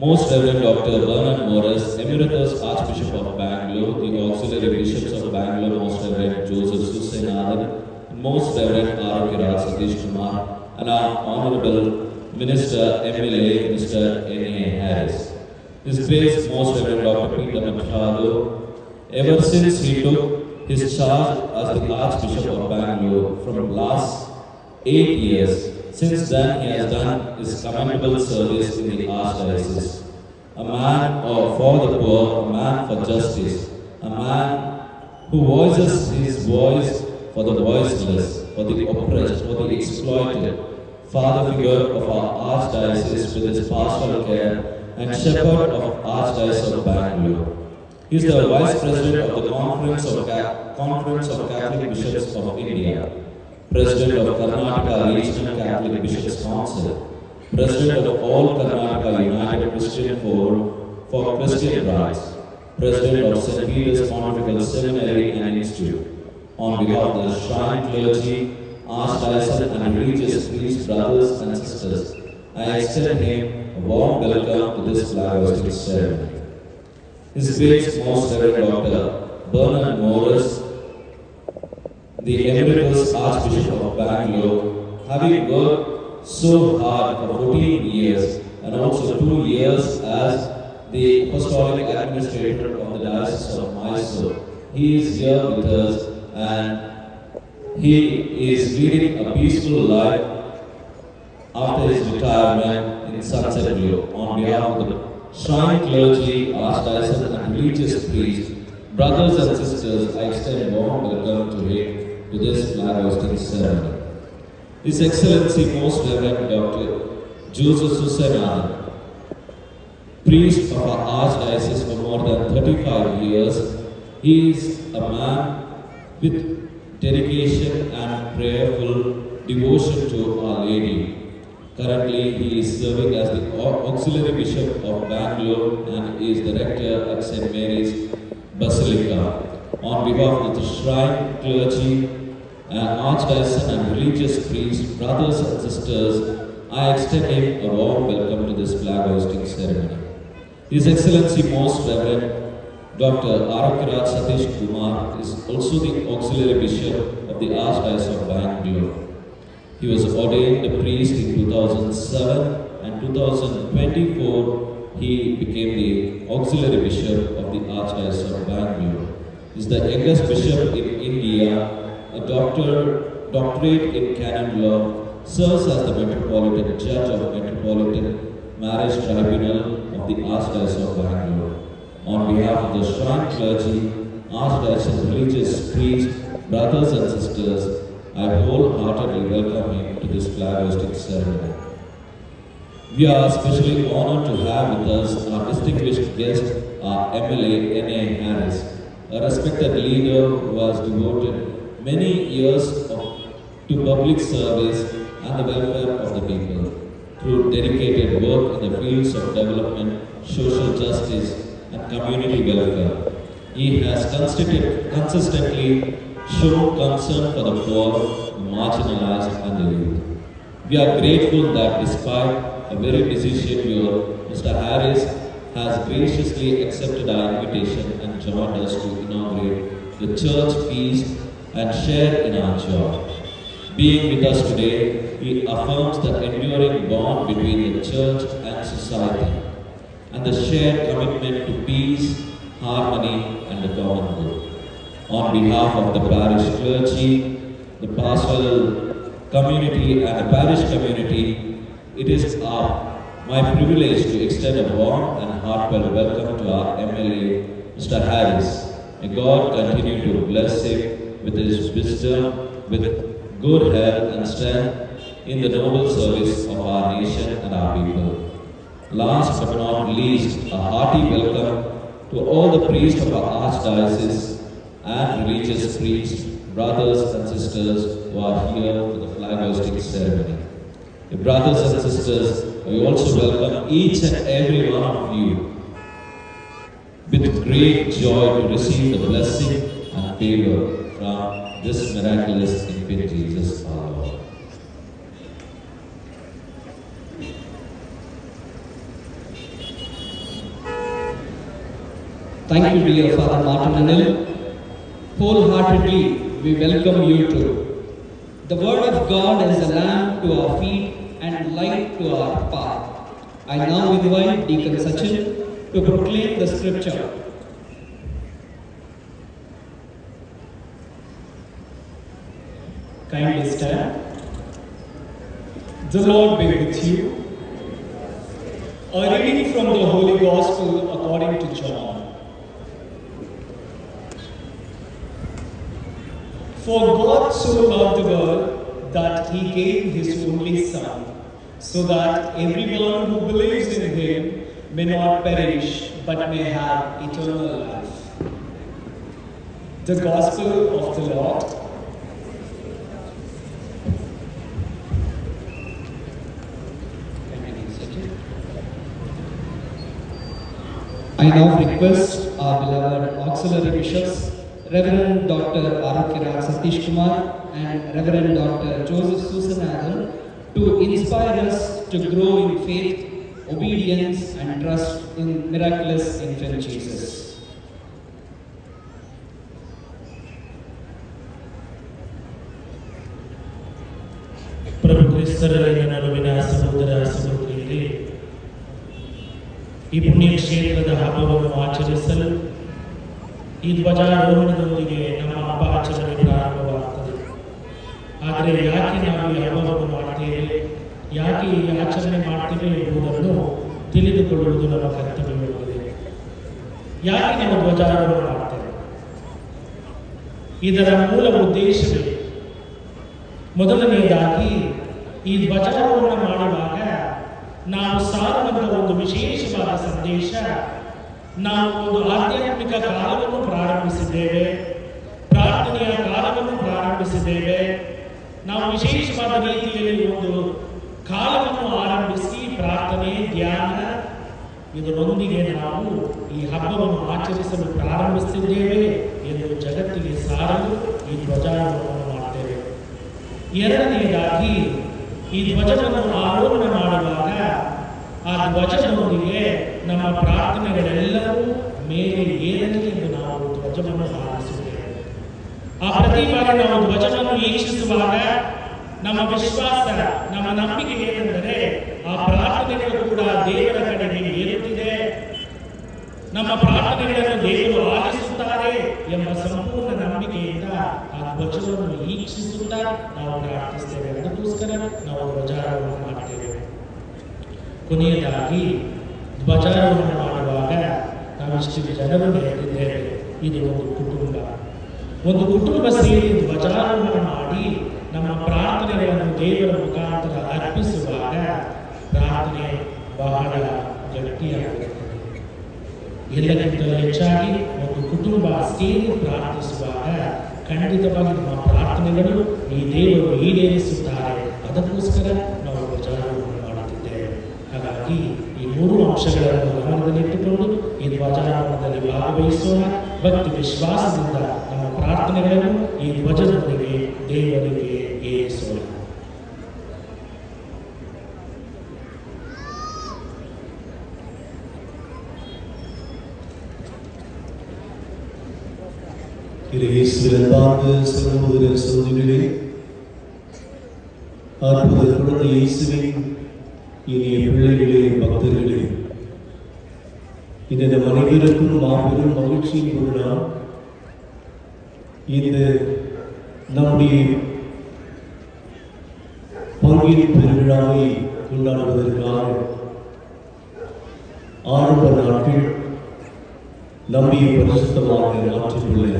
Most Reverend Dr. Bernard Morris, Emeritus Archbishop of Bangalore, the Auxiliary Bishops of Bangalore, Most Reverend Joseph Sussenathan, and Most Reverend R.K. Satish Kumar, and our Honorable Minister MLA, Mr. N.A. Harris. His Grace Most Reverend Dr. Peter Machado, ever since he took his charge as the Archbishop of Bangalore from last 8 years, since then he has done his commendable service in the Archdiocese. A man for the poor, a man for justice, a man who voices his voice for the voiceless, for the oppressed, for the exploited. Father figure of our Archdiocese with his pastoral care and shepherd of Archdiocese of Bangalore. He is the Vice President of the Conference of Catholic Bishops of India, President of Karnataka Regional Catholic Bishops Council, President of all Karnataka United Christian Forum for Christian Rights, President of St. Peter's Pontifical Seminary and Institute. On behalf of the Shrine Clergy, Archdiocese and religious priests, brothers and sisters, I extend him a warm welcome to this flag hoisting ceremony. His Grace Most Reverend Dr. Bernard Morris, the Emeritus Archbishop of Bangalore, having worked so hard for 14 years and also 2 years as the Apostolic Administrator of the Diocese of Mysore. He is here with us and he is leading a peaceful life after his retirement in Sunset View. On behalf of the Shrine Clergy, Archdiocese and religious priests, brothers and sisters, I extend a warm welcome to him to this flag hoisting ceremony. His Excellency Most Reverend Dr. Joseph Sussenathan, priest of our Archdiocese for more than 35 years, he is a man with dedication and prayerful devotion to Our Lady. Currently, he is serving as the Auxiliary Bishop of Bangalore and is the Rector at St. Mary's Basilica. On behalf of the Shrine Clergy, Archdiocese and religious priests, brothers and sisters, I extend him a warm welcome to this flag hoisting ceremony. His Excellency Most Reverend Dr. R.K. Satish Kumar is also the Auxiliary Bishop of the Archdiocese of Bangalore. He was ordained a priest in 2007 and 2024 he became the Auxiliary Bishop of the Archdiocese of Bangalore. He is the youngest bishop in India, a doctorate in canon law, serves as the Metropolitan Judge of Metropolitan Marriage Tribunal of the Archdiocese of Bangalore. On behalf of the Shrine Clergy, Archdiocese religious priests, brothers and sisters, I wholeheartedly welcome him to this flag hoisting ceremony. We are especially honored to have with us our distinguished guest, our MLA N.A. Harris, a respected leader who has devoted many years to public service and the welfare of the people through dedicated work in the fields of development, social justice and community welfare. He has consistently shown concern for the poor, the marginalized, and the youth. We are grateful that despite a very busy schedule, Mr. Harris has graciously accepted our invitation and joined us to inaugurate the church feast and share in our joy. Being with us today, he affirms the enduring bond between the church and society and the shared commitment to peace, harmony, and the common good. On behalf of the parish clergy, the pastoral community, and the parish community, it is my privilege to extend a warm and heartfelt welcome to our MLA, Mr. Harris. May God continue to bless him with his wisdom, with good health and strength in the noble service of our nation and our people. Last but not least, a hearty welcome to all the priests of our archdiocese and religious priests, brothers and sisters who are here for the flag hosting ceremony. Brothers and sisters, we also welcome each and every one of you with great joy to receive the blessing and favor from this miraculous infant Jesus our Lord. Thank you, dear Father Martin Anil. Wholeheartedly, we welcome you too. The Word of God is a lamp to our feet and light to our path. I now invite Deacon Sachin to proclaim the scripture. Kindly stand. The Lord be with you. A reading from the Holy Gospel according to John. For God so loved the world that he gave his only Son, so that everyone who believes in him may not perish but may have eternal life. The Gospel of the Lord. I now request our beloved auxiliary bishops, Reverend Dr. Arukiraj Satish Kumar and Reverend Dr. Joseph Susan Adam, to inspire us to grow in faith, obedience, and trust in miraculous infant Jesus. ಪ್ರಭು ಕ್ರಿಸ್ತರಲ್ಲಿ ನಡುವಿನ ಸಹೋದರ ಸಹೋದರಿಯರೇ, ಈ ಪುಣ್ಯ ಕ್ಷೇತ್ರದ ಹಬ್ಬವನ್ನು ಆಚರಿಸಲು ಈ ಧ್ವಜಾರೋಹಣದೊಂದಿಗೆ ನಮ್ಮ ಹಬ್ಬ ಆಚರಣೆ ಪ್ರಾರಂಭವಾಗುತ್ತದೆ. ಆದರೆ ಯಾಕೆ ನಾವು ಈ ಹಬ್ಬವನ್ನು ಮಾಡ್ತೇವೆ, ಯಾಕೆ ಈ ಆಚರಣೆ ಮಾಡ್ತೇವೆ ಎಂಬುದನ್ನು ತಿಳಿದುಕೊಳ್ಳುವುದು ನಮ್ಮ ಕರ್ತವ್ಯವಾಗಿದೆ. ಯಾಕೆ ನಾವು ಧ್ವಜಾರೋಹಣ ಮಾಡ್ತೇವೆ? ಇದರ ಮೂಲ ಉದ್ದೇಶವೇ, ಮೊದಲನೆಯದಾಗಿ ಈ ಧ್ವಜಾರೋಹಣ ಮಾಡುವಾಗ ನಾವು ಸಾರುವಂತಹ ಒಂದು ವಿಶೇಷವಾದ ಸಂದೇಶ, ನಾವು ಒಂದು ಆಧ್ಯಾತ್ಮಿಕ ಕಾಲವನ್ನು ಪ್ರಾರಂಭಿಸಿದ್ದೇವೆ, ಪ್ರಾರ್ಥನೆಯ ಕಾಲವನ್ನು ಪ್ರಾರಂಭಿಸಿದ್ದೇವೆ. ನಾವು ವಿಶೇಷವಾದ ರೀತಿಯಲ್ಲಿ ಒಂದು ಕಾಲವನ್ನು ಆರಂಭಿಸಿ ಪ್ರಾರ್ಥನೆ, ಧ್ಯಾನ ಇದರೊಂದಿಗೆ ನಾವು ಈ ಹಬ್ಬವನ್ನು ಆಚರಿಸಲು ಪ್ರಾರಂಭಿಸಿದ್ದೇವೆ ಎಂದು ಜಗತ್ತಿಗೆ ಸಾರಲು ಈ ಧ್ವಜಾರೋಹಣವನ್ನು ಮಾಡ್ತೇವೆ. ಎರಡನೆಯದಾಗಿ ಈ ಧ್ವಜವನ್ನು ಆರೋಹಣ ಮಾಡುವಾಗ ಆ ಧ್ವಜದೊಂದಿಗೆ ನಮ್ಮ ಪ್ರಾರ್ಥನೆಗಳೆಲ್ಲವೂ ಮೇಲೆ ಏರಲಿ ಎಂದು ನಾವು ಧ್ವಜವನ್ನು ಹಾರಿಸುತ್ತೇವೆ. ಆ ಪ್ರತಿ ಬಾರಿ ನಾವು ಧ್ವಜವನ್ನು ವೀಕ್ಷಿಸುವಾಗ ನಮ್ಮ ವಿಶ್ವಾಸ, ನಮ್ಮ ನಂಬಿಕೆ ಏನೆಂದರೆ ಆ ಪ್ರಾರ್ಥನೆಗಳು ಕೂಡ ದೇವರ ಕಡೆಗೆ ಏರುತ್ತಿದೆ, ನಮ್ಮ ಪ್ರಾರ್ಥನೆಗಳನ್ನು ದೇವರು ಆಲಿಸುತ್ತಾರೆ ಎಂಬ ಸಂಪೂರ್ಣ ನಂಬಿಕೆಯಿಂದ ಆ ಧ್ವಜವನ್ನು ವೀಕ್ಷಿಸುತ್ತಾ ನಾವು ಪ್ರಾರ್ಥಿಸ್ತೇವೆ. ಅದಕ್ಕೋಸ್ಕರ ನಾವು ಧ್ವಜಾರೋಹಣ ಮಾಡ್ತೇವೆ. ಕೊನೆಯದಾಗಿ ಧ್ವಜಾರೋಹಣ ಮಾಡುವಾಗ ನಾವಿಷ್ಟು ಜನರು ಹೇಳಿದ್ದೇವೆ, ಇದು ಒಂದು ಕುಟುಂಬ ಸೇರಿ ಧ್ವಜಾರೋಹಣ ಮಾಡಿ ನಮ್ಮ ಪ್ರಾರ್ಥನೆಗಳನ್ನು ದೇವರ ಮುಖಾಂತರ ಅರ್ಪಿಸುವಾಗ ಪ್ರಾರ್ಥನೆ ಬಹಳ ಗಟ್ಟಿಯಾಗುತ್ತದೆ. ಎಲ್ಲಕ್ಕಿಂತಲೂ ಹೆಚ್ಚಾಗಿ ಒಂದು ಕುಟುಂಬ ಸೇರಿ ಪ್ರಾರ್ಥಿಸುವಾಗ ಖಂಡಿತವಾಗಿ ನಮ್ಮ ಪ್ರಾರ್ಥನೆಗಳು ಈ ದೇವರು ಈಡೇರಿಸುತ್ತಾರೆ. ಅದಕ್ಕೋಸ್ಕರ ನಾವು ಧ್ವಜಾರೋಹಣ ಮಾಡುತ್ತಿದ್ದೇವೆ. ಹಾಗಾಗಿ ಈ ಮೂರು ಅಂಶಗಳನ್ನು ಗಮನದಲ್ಲಿಟ್ಟುಕೊಂಡು ಈ ಧ್ವಜಾರೋಹಣದಲ್ಲಿ ಭಾಗವಹಿಸೋಣ. ಭಕ್ತಿ ವಿಶ್ವಾಸದಿಂದ ನಮ್ಮ ಪ್ರಾರ್ಥನೆಗಳನ್ನು ಈ ಧ್ವಜದೊಂದಿಗೆ ದೇವರಿಗೆ ಏರಿಸೋಣ. இயேசுவின் சகோதர சகோதரிகளே, அற்புத குழந்தை இயேசுவின் இனிய பிள்ளைகளே, பக்தர்களே, இந்த அனைவருக்கும் மாபெரும் மகிழ்ச்சியின் பொருளாம் இந்த நம்முடைய பங்கின் பெருவிழாவை கொண்டாடுவதற்காக ஆரம்ப நாட்கள் நம்மை பரிசுத்தமாக மாற்றியுள்ள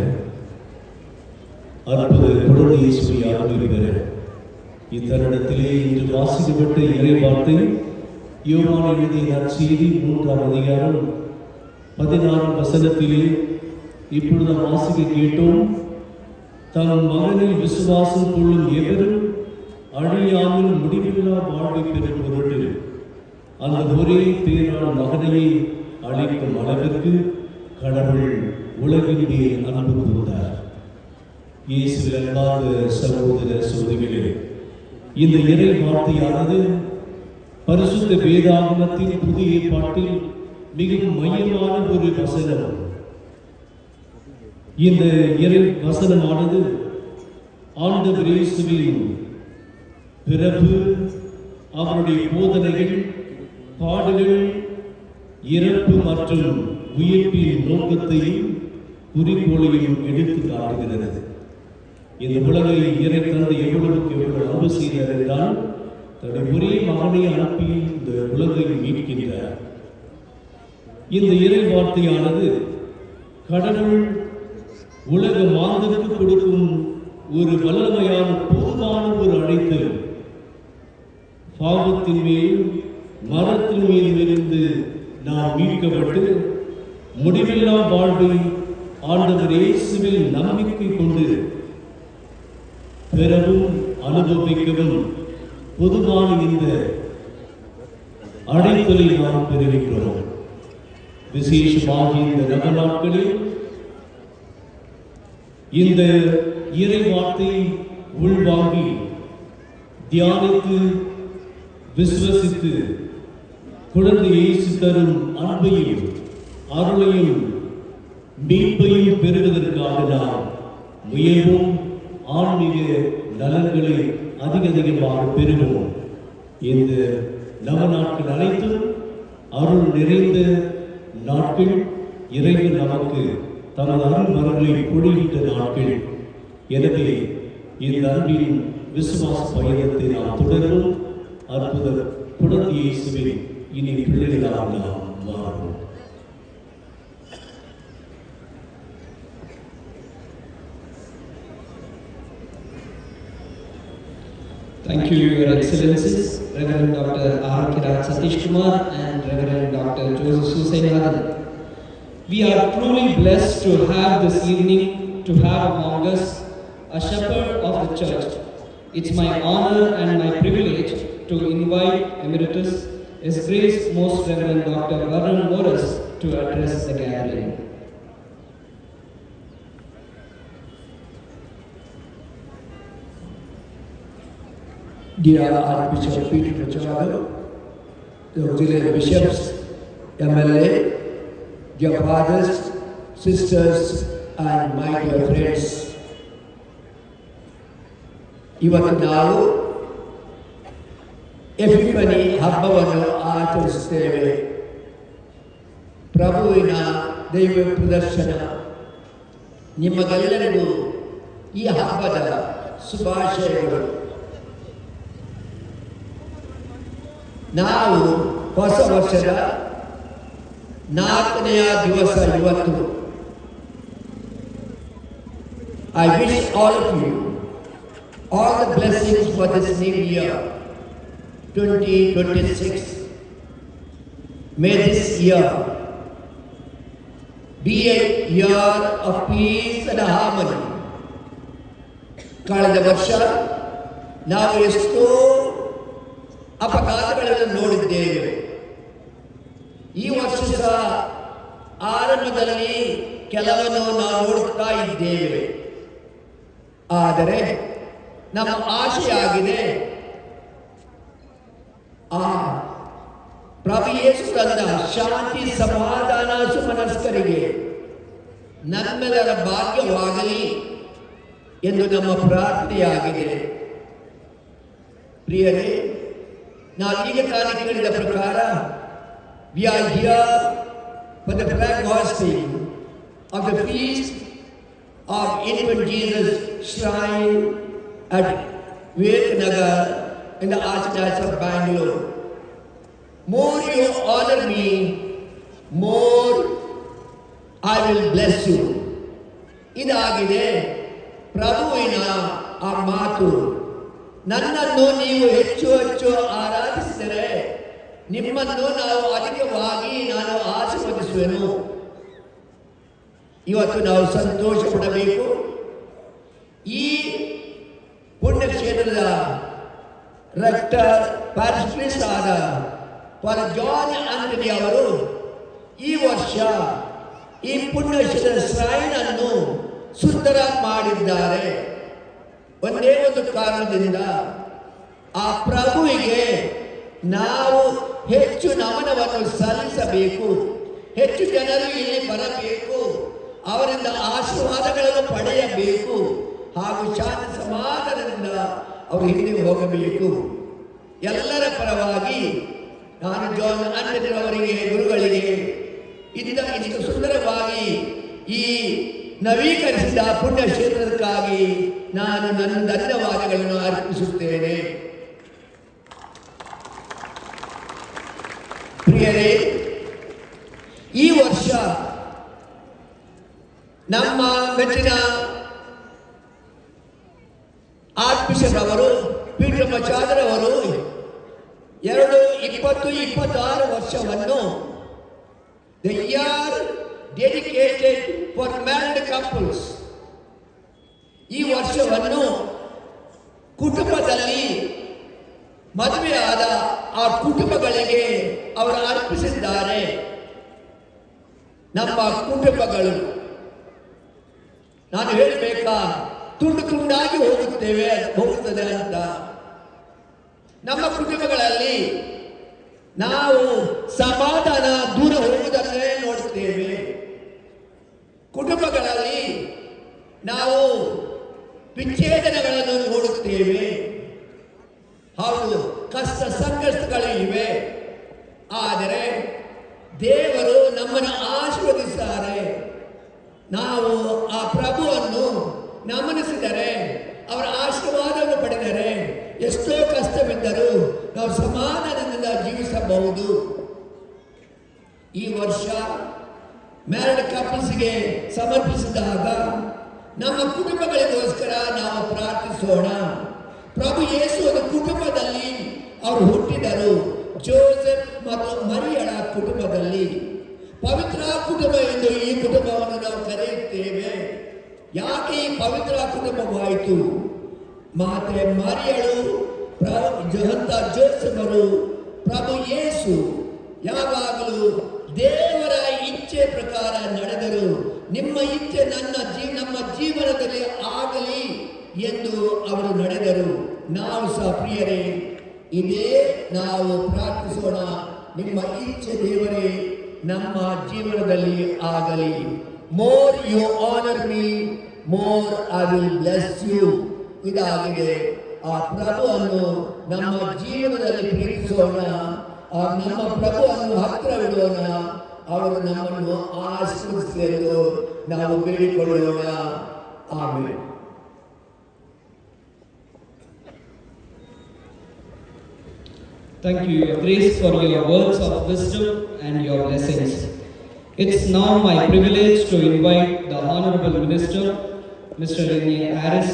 அற்புத குழந்தை இயேசுவை ஆதரிக்கிற இத்தருணத்திலே இன்று வாசிக்கப்பட்ட இறை வார்த்தை யோவான் எழுதிய நற்செய்தி 3ஆம் அதிகாரம் 16ஆம் வசனத்திலே இப்பொழுது வாசிக்க கேட்டோம். தம் மகனில் விசுவாசம் கொள்ளும் எவரும் அழியாமல் முடிவில்லா வாழ்வை பெறும் பொருட்டு அந்த ஒரே பேரான மகனையை அளிக்கும் அளவிற்கு கடவுள் உலகின் மேல் அன்பு கூர்ந்தார். இயேசுவின் அன்பார்ந்த சகோதர சகோதரிகளே, இந்த இறை வார்த்தையானது பரிசுத்த வேதாகமத்தின் புதிய ஏற்பாட்டில் மிகவும் மையமான ஒரு வசனம். இந்த இறை வசனமானது ஆண்டவர் இயேசுவின் பிறப்பு, அவருடைய போதனைகள், பாடுகள், இறப்பு மற்றும் உயிர்ப்பின் நோக்கத்தையும் குறிக்கோளையும் எடுத்து காட்டுகிறது. இந்த உலகை இறை தந்தை எவ்வளவுக்கு எவ்வளவு அன்பு செய்தார் என்றால் தன்னுடைய ஒரே மகனை அனுப்பி இந்த உலகை மீட்கின்றார். இந்த இறை வார்த்தையானது கடவுள் உலக மாந்தருக்கு கொடுக்கும் ஒரு வல்லமையான பொதுவான ஒரு அழைத்தல். பாவத்தின் மேல் மரத்தின் மேல் இருந்து நாம் மீட்கப்பட்டு முடிவில்லா வாழ்வை ஆண்டவர் இயேசுவில் நம்பிக்கை கொண்டு பெறவும் அனுபவிக்கவும் பொதுவான இந்த அழைத்தலை நாம் பெறுகின்றோம். விசேஷமாக இந்த நவ நாட்களில் இந்த இறை வார்த்தையை உள்வாங்கி தியானித்து விசுவசித்து குழந்தை இயேசு தரும் அன்பையும் அருளையும் மீட்பையும் பெறுவதற்காக நாம் முயல்வோம். ஆன்மீக நலன்களை அதிகமாக பெறுவோம். இந்த நவ நாட்கள் அனைத்தும் அருள் நிறைந்த நாட்கள். இறைவன் நமக்கு தனது அருள் மரங்களை பொழிகின்ற நாட்கள். எனவே இந்த அன்பின் விசுவாச பயணத்தை நாம் தொடரும். அற்புத குழந்தை இயேசுவின் இனி பிள்ளைகளாக நாம் மாறுவோம். Thank you, Your Excellencies, Reverend Dr. R. Satish Kumar and Reverend Dr. Joseph Susanathan. We are truly blessed to have this evening to have among us a shepherd of the church. It's my honor and my privilege to invite Emeritus His Grace Most Reverend Dr. Varun Morris to address the gathering. Dear Archbishop Peter Machado, the auxiliary bishops, MLA, dear fathers, sisters, and my dear friends. ಇವತ್ತು ನಾವು Epiphany ಹಬ್ಬವನ್ನು ಆಚರಿಸುತ್ತೇವೆ. ಪ್ರಭುವಿನ ದೈವ ಪ್ರದರ್ಶನ. ನಿಮಗೆಲ್ಲರಿಗೂ ಈ ಹಬ್ಬದ ಶುಭಾಶಯಗಳು. ನಾವು ಹೊಸ ವರ್ಷದ 4ನೆಯ ದಿವಸ ಇವತ್ತು. I wish all of you all the blessings for this new year 2026. May this year be a year of peace and harmony. ಕಳೆದ ವರ್ಷ ನಾವು ಎಷ್ಟೋ ಅಪಘಾತಗಳನ್ನು ನೋಡಿದ್ದೇವೆ. ಈ ವರ್ಷ ಸಹ ಆರಂಭದಲ್ಲಿ ಕೆಲವನ್ನು ನಾವು ನೋಡುತ್ತಾ ಇದ್ದೇವೆ. ಆದರೆ ನಮ್ಮ ಆಶೆ ಆಗಿದೆ ಆ ಪ್ರಭು ಯೇಸು ತಂದ ಶಾಂತಿ ಸಮಾಧಾನ ಸುಮನಸ್ಕರಿಗೆ ನಮ್ಮೆಲ್ಲರ ಭಾಗ್ಯವಾಗಲಿ ಎಂದು ನಮ್ಮ ಪ್ರಾರ್ಥನೆಯಾಗಿದೆ. ಪ್ರಿಯರೇ, ನಾವು ಈಗ ತಾನೇ ಕೇಳಿದ ಪ್ರಕಾರ we are here for the flag hoisting of the feast of infant Jesus shrine at Vivekananda in the Archdiocese of Bangalore. More you honor me, more I will bless you. ಇದಾಗಿದೆ ಪ್ರಭುವಿನ ಆ ಮಾತು. ನನ್ನನ್ನು ನೀವು ಹೆಚ್ಚು ಹೆಚ್ಚು ಆರಾಧಿಸಿದರೆ ನಿಮ್ಮನ್ನು ನಾವು ಅಧಿಕವಾಗಿ ನಾನು ಆಶೀರ್ವದಿಸುವೆನು. ಇವತ್ತು ನಾವು ಸಂತೋಷ ಪಡಬೇಕು. ಈ ಪುಣ್ಯಕ್ಷೇತ್ರದ ರೆಕ್ಟರ್ ಪ್ಯಾರಿಸ್ ಆದ ಫಾದರ್ ಜಾನ್ ಆಂಟನಿ ಅವರು ಈ ವರ್ಷ ಈ ಪುಣ್ಯಕ್ಷೇತ್ರದ ಶ್ರೈನ್ ಅನ್ನು ಸುಂದರ ಮಾಡಿದ್ದಾರೆ. ಒಂದೇ ಒಂದು ಕಾರಣದಿಂದ ಆ ಪ್ರಭುವಿಗೆ ನಾವು ಹೆಚ್ಚು ನಮನವನ್ನು ಸಲ್ಲಿಸಬೇಕು. ಹೆಚ್ಚು ಜನರು ಇಲ್ಲಿ ಬರಬೇಕು, ಅವರಿಂದ ಆಶೀರ್ವಾದಗಳನ್ನು ಪಡೆಯಬೇಕು ಹಾಗೂ ಶಾಂತಿ ಸಮಾಧಾನದಿಂದ ಅವರು ಹಿಂದೆ ಹೋಗಬೇಕು. ಎಲ್ಲರ ಪರವಾಗಿ ನಾನು ಜಾನ್ ಆಂಟನಿ ಅವರಿಗೆ ಗುರುಗಳಿಗೆ ಇಷ್ಟು ಸುಂದರವಾಗಿ ಈ ನವೀಕರಿಸಿದ ಪುಣ್ಯ ಕ್ಷೇತ್ರಕ್ಕಾಗಿ ನಾನು ನನ್ನ ಧನ್ಯವಾದಗಳನ್ನು ಅರ್ಪಿಸುತ್ತೇನೆ. ಪ್ರಿಯರೇ, ಈ ವರ್ಷ ನಮ್ಮ ಮೆಚ್ಚಿನ ಆರ್ಚ್ ಬಿಷಪ್ ಅವರು ಪೀಟರ್ ಮಚಾದರ್ ಅವರು 2026 ವರ್ಷವನ್ನು the year dedicated for married couples. ಈ ವರ್ಷವನ್ನು ಕುಟುಂಬದಲ್ಲಿ ಮದುವೆಯಾದ ಆ ಕುಟುಂಬಗಳಿಗೆ ಅವರು ಅರ್ಪಿಸಿದ್ದಾರೆ. ನಮ್ಮ ಕುಟುಂಬಗಳು ನಾನು ಹೇಳಬೇಕಾ ತುಂಡು ತುಂಡಾಗಿ ಹೋಗುತ್ತದೆ ಅಂತ. ನಮ್ಮ ಕುಟುಂಬಗಳಲ್ಲಿ ನಾವು ಸಮಾಧಾನ ದೂರ ಹೋಗುವುದನ್ನೇ ನೋಡುತ್ತೇವೆ. ಕುಟುಂಬಗಳಲ್ಲಿ ನಾವು ವಿಚ್ಛೇದನಗಳನ್ನು ನೋಡುತ್ತೇವೆ. ಹೌದು, ಕಷ್ಟ ಸಂಕಷ್ಟಗಳು ಇವೆ. ಆದರೆ ದೇವರು ನಮ್ಮನ್ನು ಆಶೀರ್ವದಿಸುತ್ತಾರೆ. ನಾವು ಆ ಪ್ರಭುವನ್ನು ನಮನಿಸಿದರೆ, ಅವರ ಆಶೀರ್ವಾದವನ್ನು ಪಡೆದರೆ ಎಷ್ಟೋ ಕಷ್ಟವಿದ್ದರೂ ನಾವು ಸಮಾಧಾನದಿಂದ ಜೀವಿಸಬಹುದು. ಈ ವರ್ಷ ಮ್ಯಾರಿಡ್ ಕಪಲ್ಸ್ಗೆ ಸಮರ್ಪಿಸಿದಾಗ ನಮ್ಮ ಕುಟುಂಬಗಳಿಗೋಸ್ಕರ ನಾವು ಪ್ರಾರ್ಥಿಸೋಣ. ಪ್ರಭು ಯೇಸು ಕುಟುಂಬದಲ್ಲಿ ಅವರು ಹುಟ್ಟಿದರು. ಜೋಸೆಫ್ ಮತ್ತು ಮರಿಯಳ ಕುಟುಂಬದಲ್ಲಿ ಪವಿತ್ರ ಕುಟುಂಬ ಎಂದು ಈ ಕುಟುಂಬವನ್ನು ನಾವು ಕರೆಯುತ್ತೇವೆ. ಯಾಕೆ ಈ ಪವಿತ್ರ ಕುಟುಂಬವಾಯಿತು? ಮಾತೆ ಮರಿಯಳು, ಜೋಸೆಫರು, ಪ್ರಭು ಯೇಸು ಯಾವಾಗಲೂ ದೇವರ ಇಚ್ಛೆ ಪ್ರಕಾರ ನಡೆದರು. ನಿಮ್ಮ ಇಚ್ಛೆ ನಮ್ಮ ಜೀವನದಲ್ಲಿ ಆಗಲಿ ಎಂದು ಅವರು ನಡೆದರು. ನಾವು ಸಹ ಪ್ರಿಯರೇ, ಇದೇ ನಾವು ಪ್ರಾರ್ಥಿಸೋಣ. ನಿಮ್ಮ ಇಚ್ಛೆ ದೇವರೇ ನಮ್ಮ ಜೀವನದಲ್ಲಿ ಆಗಲಿ. More you honour me, more I will bless you. ಇದಾಗಿದೆ. ಆ ಪ್ರಭುವನ್ನು ನಮ್ಮ ಜೀವನದಲ್ಲಿ ಪ್ರೀತಿಸೋಣ. ನಮ್ಮ ಪ್ರಭುವನ್ನು ಹತ್ತಿರವಿಡೋಣ. ಅವರು ನಮ್ಮನ್ನು ಆಶೀರ್ವದಿಸಲು ನಾವು ಬೇಡಿಕೊಳ್ಳೋಣ. Amen. Thank you, Your Grace, for your words of wisdom and your blessings. It's now my privilege to invite the Honorable Minister, Mr. Rene Harris,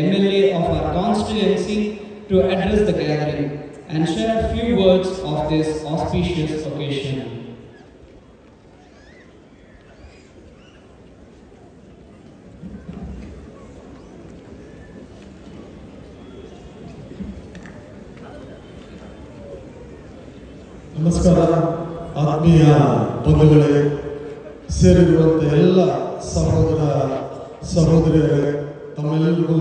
MLA of our constituency, to address the gathering and share a few words of this auspicious occasion. ನಮಸ್ಕಾರ. ಆತ್ಮೀಯ ಬಂಧುಗಳೇ, ಸೇರಿರುವಂಥ ಎಲ್ಲ ಸಹೋದರ ಸಹೋದರಿಯರೇ, ತಮ್ಮೆಲ್ಲರಿಗೂ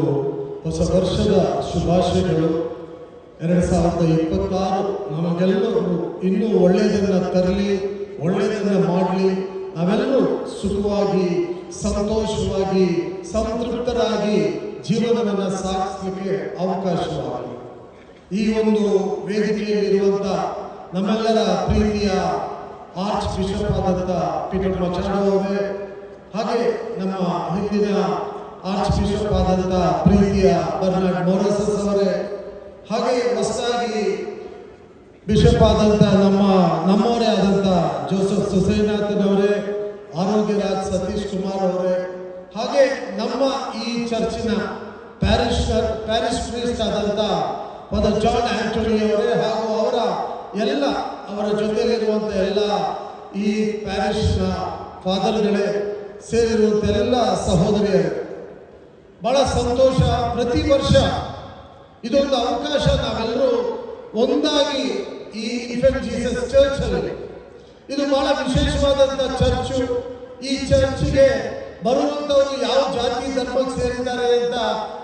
ಹೊಸ ವರ್ಷದ ಶುಭಾಶಯಗಳು. 2026 ನಮಗೆಲ್ಲರೂ ಇನ್ನೂ ಒಳ್ಳೆಯದನ್ನು ತರಲಿ, ಒಳ್ಳೆಯದನ್ನು ಮಾಡಲಿ, ನಾವೆಲ್ಲರೂ ಸುಖವಾಗಿ, ಸಂತೋಷವಾಗಿ, ಸಂತೃಪ್ತರಾಗಿ ಜೀವನವನ್ನು ಸಾಗಿಸಲಿಕ್ಕೆ ಅವಕಾಶವಾಗಲಿ. ಈ ಒಂದು ವೇದಿಕೆಯಲ್ಲಿರುವಂಥ ನಮ್ಮೆಲ್ಲರ ಪ್ರೀತಿಯ ಆರ್ಚ್ ಬಿಷಪ್ ಆದಂಥ ಪೀಟರ್ ಮಚಾಡೋ ಅವರೇ, ಹಾಗೆ ನಮ್ಮ ಹಿಂದಿನ ಆರ್ಚ್ ಬಿಷಪ್ ಆದಂಥ ಪ್ರೀತಿಯ ಬರ್ನಾರ್ಡ್ ಮೊರಸಸ್ ಅವರೇ, ಹಾಗೆ ಹೊಸದಾಗಿ ಬಿಷಪ್ ಆದಂಥ ನಮ್ಮವರೇ ಆದಂಥ ಜೋಸೆಫ್ ಸುಸೈನಾಥನ್ ಅವರೇ, ಆರೋಗ್ಯರಾಜ್ ಸತೀಶ್ ಕುಮಾರ್ ಅವರೇ, ಹಾಗೆ ನಮ್ಮ ಈ ಚರ್ಚಿನ ಪ್ಯಾರಿಶ್ ಪ್ರೀಸ್ಟ್ ಆದಂಥ ಫಾದರ್ ಜಾನ್ ಆಂಟೋನಿ ಅವರೇ, ಹಾಗೂ ಅವರ ಜೊತೆಯಲ್ಲಿರುವಂಥ ಎಲ್ಲ ಈ ಪ್ಯಾರಿಶ್ನ ಫಾದರ್ಗಳೇ, ಸೇರಿರುವಂಥ ಎಲ್ಲ ಸಹೋದರಿಯರೇ, ಬಹಳ ಸಂತೋಷ. ಪ್ರತಿ ವರ್ಷ ಇದೊಂದು ಅವಕಾಶ, ನಾವೆಲ್ಲರೂ ಒಂದಾಗಿ ಈ ಇನ್ಫೆಂಟ್ ಜೀಸಸ್ ಚರ್ಚ್ ಅಲ್ಲಿ, ಇದು ಬಹಳ ವಿಶೇಷವಾದಂಥ ಚರ್ಚು. ಈ ಚರ್ಚ್ಗೆ ಬರುವಂಥವರು ಯಾವ ಜಾತಿ ಧರ್ಮಕ್ಕೆ ಸೇರಿದ್ದಾರೆ ಅಂತ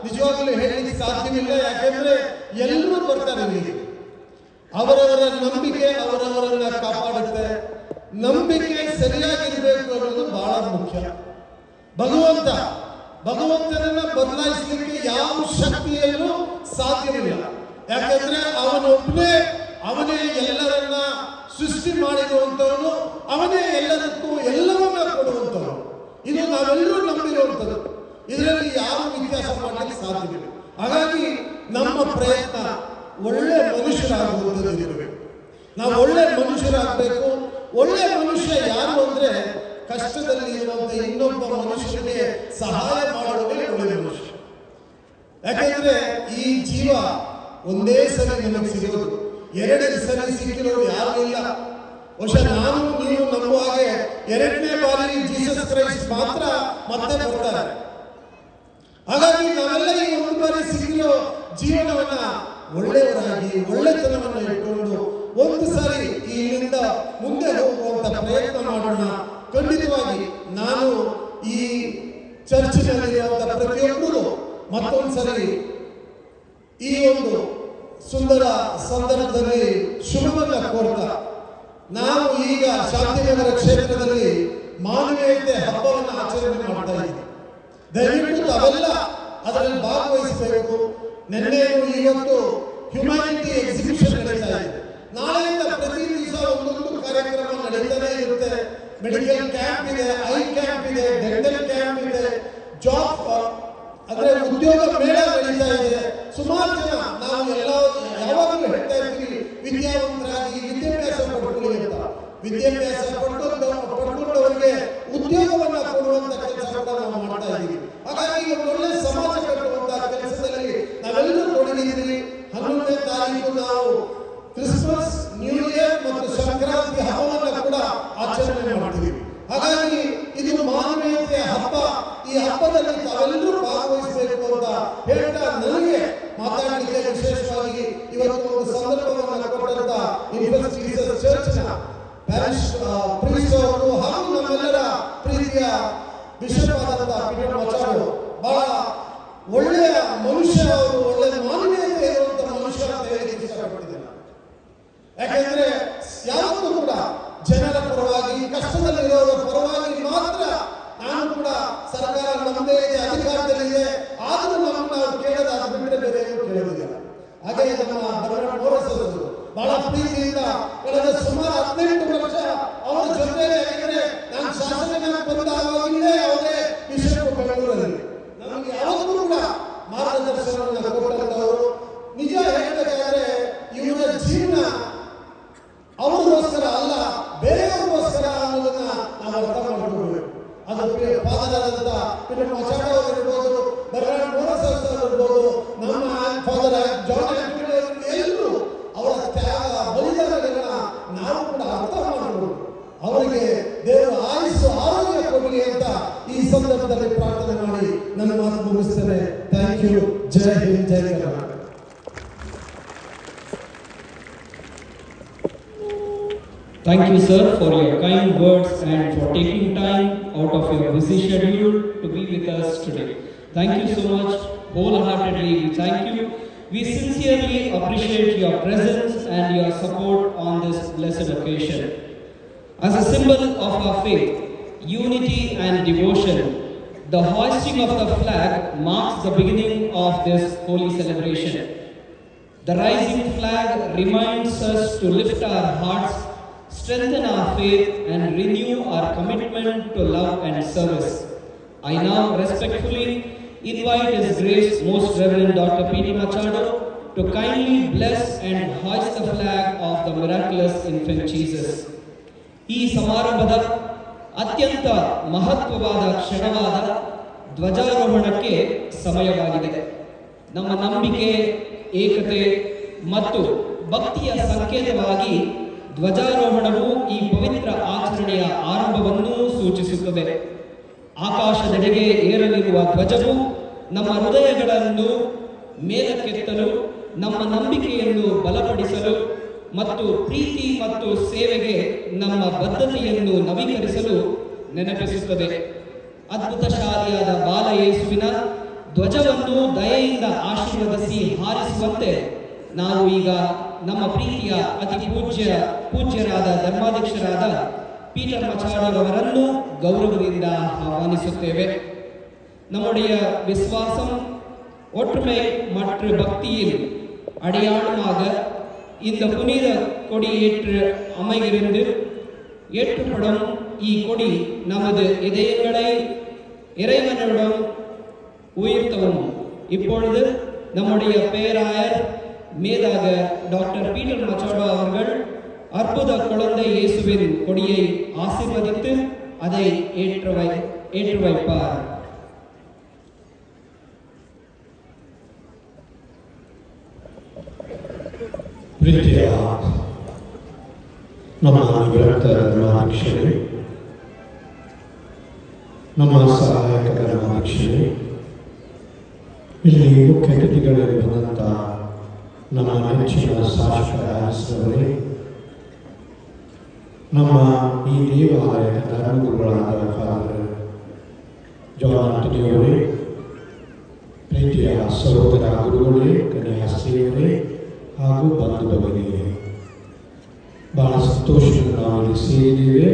ನಿಜವಾಗ್ಲೂ ಹೇಳಲಿಕ್ಕೆ ಸಾಧ್ಯವಿಲ್ಲ. ಯಾಕೆಂದ್ರೆ ಎಲ್ಲರೂ ಬರ್ತಾರೆ ಇಲ್ಲಿಗೆ. ಅವರವರ ನಂಬಿಕೆ ಅವರವರನ್ನ ಕಾಪಾಡುತ್ತೆ. ನಂಬಿಕೆ ಸರಿಯಾಗಿರ್ಬೇಕು ಅನ್ನೋದು ಬಹಳ ಮುಖ್ಯ. ಭಗವಂತನನ್ನ ಬದಲಾಯಿಸಲಿಕ್ಕೆ ಯಾವ ಶಕ್ತಿಯಲ್ಲೂ ಸಾಧ್ಯವಿಲ್ಲ. ಯಾಕೆಂದ್ರೆ ಅವನೇ ಎಲ್ಲರನ್ನ ಸೃಷ್ಟಿ ಮಾಡಿರುವಂಥವನು, ಅವನೇ ಎಲ್ಲದಕ್ಕೂ ಎಲ್ಲವನ್ನ ಕೊಡುವಂಥವನು. ಇದು ನಾವೆಲ್ಲರೂ ನಂಬಿರುವಂಥದ್ದು. ಇದರಲ್ಲಿ ಯಾವ ವ್ಯತ್ಯಾಸ ಮಾಡಲಿಕ್ಕೆ ಸಾಧ್ಯವಿಲ್ಲ. ಹಾಗಾಗಿ ನಮ್ಮ ಪ್ರಯತ್ನ ಒಳ್ಳೆ ಮನುಷ್ಯರಾಗುವಂಥದ್ದು ಇರಬೇಕು. ನಾವು ಒಳ್ಳೆ ಮನುಷ್ಯರಾಗಬೇಕು. ಒಳ್ಳೆ ಮನುಷ್ಯ ಯಾರು ಅಂದ್ರೆ ಕಷ್ಟದಲ್ಲಿ ಇರುವಂತ ಇನ್ನೊಬ್ಬ ಮನುಷ್ಯನಿಗೆ ಸಹಾಯ ಮಾಡುವುದೇ ಒಳ್ಳೆ ಮನುಷ್ಯ. ಯಾಕೆಂದ್ರೆ ಈ ಜೀವ ಒಂದೇ ಸರಿ ನಮಗೆ ಸಿಗೋದು, ಎರಡನೇ ಸರಿ ಸಿಕ್ಕಿರೋರು ಯಾರು ಇಲ್ಲ. ಬಹುಶಃ ನಾನು ನೀವು ನಂಬುವ ಹಾಗೆ 2ನೇ ಬಾರಿ ಜೀಸಸ್ ಕ್ರೈಸ್ಟ್ ಮಾತ್ರ ಮತ್ತೆ ಬರ್ತಾರೆ. ಹಾಗಾಗಿ ನಾವೆಲ್ಲ ಈ ಒಂದು ಬಾರಿ ಸಿಕ್ಕಿರೋ ಜೀವನವನ್ನ ಒಳ್ಳೆಯವರಾಗಿ ಒಳ್ಳೆತನವನ್ನ ಇಟ್ಕೊಂಡು ಒಂದು ಸಾರಿ ಇಲ್ಲಿಂದ ಮುಂದೆ ಹೋಗುವಂತ ಪ್ರಯತ್ನ ಮಾಡೋಣ. ಖಂಡಿತವಾಗಿ ನಾನು ಈ ಚರ್ಚಿನಲ್ಲಿರುವಂತ ಪ್ರತಿಯೊಬ್ಬರು ಮತ್ತೊಂದ್ಸರಿ ಈ ಒಂದು ಸುಂದರ ಸಂದರ್ಭದಲ್ಲಿ ಶುಭವನ್ನ ಕೋರ್ತಾ, ನಾವು ಈಗ ಶಾಂತಿನಗರ ಕ್ಷೇತ್ರದಲ್ಲಿ ಮಾನವೀಯತೆ ಹಬ್ಬವನ್ನು ಆಚರಣೆ ಮಾಡ್ತಾ ಇದ್ದೀವಿ. ದಯವಿಟ್ಟು ಅವೆಲ್ಲ ಅದರಲ್ಲಿ ಭಾಗವಹಿಸಬೇಕು. ನಿನ್ನೆಯೂ ಇವತ್ತು ಹ್ಯುಮ್ಯಾನಿಟಿ ಎಕ್ಸಿಬಿಷನ್ ನಡೀತಾ ಇದೆ. ನಾಳೆಯಿಂದ ಪ್ರತಿ ದಿವಸ ಒಂದೊಂದು ಕಾರ್ಯಕ್ರಮ ನಡೀತಾನೆ ಇರುತ್ತೆ. ಮೆಡಿಕಲ್ ಕ್ಯಾಂಪ್ ಇದೆ, ಐ ಕ್ಯಾಂಪ್ ಇದೆ, ಡೆಂಟಲ್ ಕ್ಯಾಂಪ್ ಇದೆ, ಜಾಬ್ ಅಂದ್ರೆ ಉದ್ಯೋಗ ಮೇಳ ನಡೀತಾ ಇದೆ. ಸುಮಾರು ಜನ ನಾವು ಯಾವಾಗಲೂ ಹೇಳ್ತಾ ಇರ್ತೀವಿ, ವಿದ್ಯಾವಂತರಾಗಿ ವಿದ್ಯಾಭ್ಯಾಸ ಪಡ್ಕೊಳ್ಳಿ ಅಂತ. ವಿದ್ಯಾಭ್ಯಾಸ ಪಡ್ಕೊಂಡವರಿಗೆ ಉದ್ಯೋಗವನ್ನ ಕೊಡುವಂತ ಕೆಲಸ ಕೂಡ ನಾವು ಮಾಡ್ತಾ ಇದ್ದೀವಿ. ಹಾಗಾಗಿ ಒಳ್ಳೆ ಸಮಾಜ ಕಟ್ಟುವಂತ ಕೆಲಸದಲ್ಲಿ ನಾವೆಲ್ಲರೂ ತೊಡಗಿದ್ದೀವಿ. 11ನೇ ತಾರೀಕು ನಾವು ಕ್ರಿಸ್ಮಸ್, ನ್ಯೂ ಇಯರ್ ಮತ್ತು ಸಂಕ್ರಾಂತಿ ಹಬ್ಬವನ್ನ ಕೂಡ ಆಚರಣೆ ಮಾಡ್ತೀವಿ. ಹಾಗಾಗಿ ಇದು ಮಾನವೀಯತೆಯ ಹಬ್ಬ. ಈ ಹಬ್ಬದಲ್ಲಿ ತಾವೆಲ್ಲರೂ ಭಾಗವಹಿಸಬೇಕು ಅಂತ ಹೇಳ್ತಾ, ನನಗೆ ಮಾತಾಡಲಿಕ್ಕೆ ವಿಶೇಷವಾಗಿ ಇವತ್ತು ಒಂದು ಸಂದರ್ಭವನ್ನು ಕೊಟ್ಟಂತ ಇನ್ಫೆಂಟ್ ಜೀಸಸ್ ಚರ್ಚ್ನ ಪ್ಯಾರಿಶ್ ಪ್ರೀಸ್ಟ್ ಅವರು ಹಾಗೂ ನಮ್ಮೆಲ್ಲರ ಪ್ರೀತಿಯ ಬಿಷಪ್ ಆದಂತ ಪೀಟರ್ ಮಚಾಡೋ ಬಹಳ ಒಳ್ಳೆಯ ಮನುಷ್ಯ. ಅವರು ಒಳ್ಳೆ ಮಾನವೀಯತೆ ಇರುವಂತ ಮನುಷ್ಯ ಅಂತ ಹೇಳಲಿಕ್ಕೆ ಇಷ್ಟಪಡ್ತಿದ್ದೇನೆ. ಯಾಕೆಂದ್ರೆ ಯಾವತ್ತೂ ಕೂಡ ಜನರ ಪರವಾಗಿ, ಕಷ್ಟದಲ್ಲಿರೋರ ಪರವಾಗಿ ಮಾತ್ರ. ನಾನು ಕೂಡ ಸರ್ಕಾರ ನಮ್ಮದೇ ಇದೆ, ಅಧಿಕಾರದಲ್ಲಿದೆ, ಆದರೂ ನಾವು ಕೇಳೋದಾದ ಬಿಟ್ಟರೆ ಬೇರೆ ಏನು ಕೇಳೋದಿಲ್ಲ. ಹಾಗೆ ನಮ್ಮ ಬರ್ನಾರ್ಡ್ ಮೊರಸಸ್ ಬಹಳ ಪ್ರೀತಿಯಿಂದ ಕಳೆದ ಸುಮಾರು 18 ವರ್ಷ ಅವರ ಜೊತೆ, ಯಾಕೆಂದ್ರೆ ನಾನು ಶಾಸಕನಾಗಿ ಬಂದಾಗಲೇ ಅವರೇ ಬಿಷಪ್ ಬೆಂಗಳೂರಲ್ಲಿ ನಮಗೆ ಯಾವತ್ತೂ ಕೂಡ ಮಾರ್ಗದರ್ಶನವನ್ನು ಕೊಟ್ಟಂತವರು. ನಿಜ ಹೇಳಬೇಕಾದ್ರೆ ಇವರ ಜೀವನ ಅವ್ರಿಗೋಸ್ಕರ ಅಲ್ಲ, ಬೇರೆಯವ್ರಿಗೋಸ್ಕರ ಅನ್ನೋದನ್ನ ನಾವು ಅರ್ಥ ಮಾಡ್ಕೊಳ್ಬೇಕು. ಅದು ಫಾದರ್ ಆದಂತ ಪೀಟರ್ ಮಚಾಡೋ ಅವರಿರ್ಬೋದು, ಬರ್ನಾರ್ಡ್ ಮೊರಸಸ್ ಅವರಿರ್ಬೋದು, ನಮ್ಮ ಫಾದರ್ ಜಾನ್ ಆಂಟೋನಿ ಎಲ್ಲರೂ ಅವರ ತ್ಯಾಗ ಬಲಿದಾನಗಳನ್ನ ನಾವು ಕೂಡ ಅರ್ಥ ಮಾಡಬಹುದು. ಅವರಿಗೆ ದೇವರು ಆಯುಸ್ಸು ಆರೋಗ್ಯ ಕೊಡಲಿ ಅಂತ ಈ ಸಂದರ್ಭದಲ್ಲಿ ಪ್ರಾರ್ಥನೆ ಮಾಡಿ ನನ್ನ ಮಾತು ಮುಗಿಸ್ತೇನೆ. Thank you. ಜೈ ಹಿಂದ್, ಜೈ Karnataka. Thank you, sir, for your kind words and for taking time out of your busy schedule to be with us today. Thank you so much. Wholeheartedly, we thank you. We sincerely appreciate your presence and your support on this blessed occasion. As a symbol of our faith, unity and devotion, the hoisting of the flag marks the beginning of this holy celebration. The rising flag reminds us to lift our hearts, strengthen our faith, and renew our commitment to love and service. I now respectfully invite His Grace Most Reverend Dr. Peter Machado to kindly bless and hoist the flag of the miraculous infant Jesus. ಈ ಸಮಾರಂಭದ ಅತ್ಯಂತ ಮಹತ್ವವಾದ ಕ್ಷಣವಾದ ಧ್ವಜಾರೋಹಣಕ್ಕೆ ಸಮಯವಾಗಿದೆ. ನಮ್ಮ ನಂಬಿಕೆ, ಏಕತೆ ಮತ್ತು ಭಕ್ತಿಯ ಸಂಕೇತವಾಗಿ ಧ್ವಜಾರೋಹಣವು ಈ ಪವಿತ್ರ ಆಚರಣೆಯ ಆರಂಭವನ್ನು ಸೂಚಿಸುತ್ತದೆ. ಆಕಾಶದೆಡೆಗೆ ಏರಲಿರುವ ಧ್ವಜವು ನಮ್ಮ ಹೃದಯಗಳನ್ನು ಮೇಲಕ್ಕೆತ್ತಲು, ನಮ್ಮ ನಂಬಿಕೆಯನ್ನು ಬಲಪಡಿಸಲು ಮತ್ತು ಪ್ರೀತಿ ಮತ್ತು ಸೇವೆಗೆ ನಮ್ಮ ಬದ್ಧತೆಯನ್ನು ನವೀಕರಿಸಲು ನೆನಪಿಸುತ್ತದೆ. ಅದ್ಭುತಶಾಲಿಯಾದ ಬಾಲ ಯೇಸುವಿನ ಧ್ವಜವನ್ನು ದಯೆಯಿಂದ ಆಶೀರ್ವದಿಸಿ ಹಾರಿಸುವಂತೆ ನಾವು ಈಗ ನಮ್ಮ ಪ್ರೀತಿಯ ಅತಿ ಪೂಜ್ಯರಾದ ಧರ್ಮಾಧ್ಯಕ್ಷರಾದ ಪೀಟರ್ ಮಚಾಡೋರವರನ್ನು ಗೌರವದಿಂದ ಆಹ್ವಾನಿಸುತ್ತೇವೆ. நம்முடைய விசுவாசம், ஒற்றுமை மற்றும் பக்தியில் அடையாளமாக இந்த புனித கொடியேற்று அமைகிறது. ஏற்றப்படும் ಈ கொடி நமது இதயங்களை இறைவனிடம் உயர்த்தவும். இப்பொழுது நம்முடைய பேராயர் மேதாக டாக்டர் பீட்டர் மச்சாடோ அவர்கள் அற்புத குழந்தை இயேசுவின் கொடியை ஆசீர்வதித்து அதை ஏற்று வைப்பார். ಪ್ರೀತಿಯ ನಮ್ಮ ನಿವೃತ್ತ ಧರ್ಮಾಧ್ಯಕ್ಷರೇ, ನಮ್ಮ ಸಹಾಯಕ ಧರ್ಮಾಧ್ಯಕ್ಷರೇ, ಇಲ್ಲಿ ಮುಖ್ಯ ಅತಿಥಿಗಳಲ್ಲಿ ಬಂದಂಥ ನಮ್ಮ ನೆಚ್ಚಿನ ಶಾಸಕ ಆರಿಸಿದವರೇ, ನಮ್ಮ ಈ ದೇವಾಲಯದ ಧರ್ಮಗುರುಗಳಾದ ಫಾದರ್ ಜಾನ್ ಆಂಟನಿಯವರೇ, ಪ್ರೀತಿಯ ಸಹೋದರ ಗುರುಗಳೇ, ಕನ್ಯಾಸ್ತ್ರೀಯರೇ ಹಾಗೂ ಬಂಧು ಭಗಿನಿಯರೇ, ಬಹಳ ಸಂತೋಷದಿಂದ ನಾವು ಇಲ್ಲಿ ಸೇರಿದ್ದೇವೆ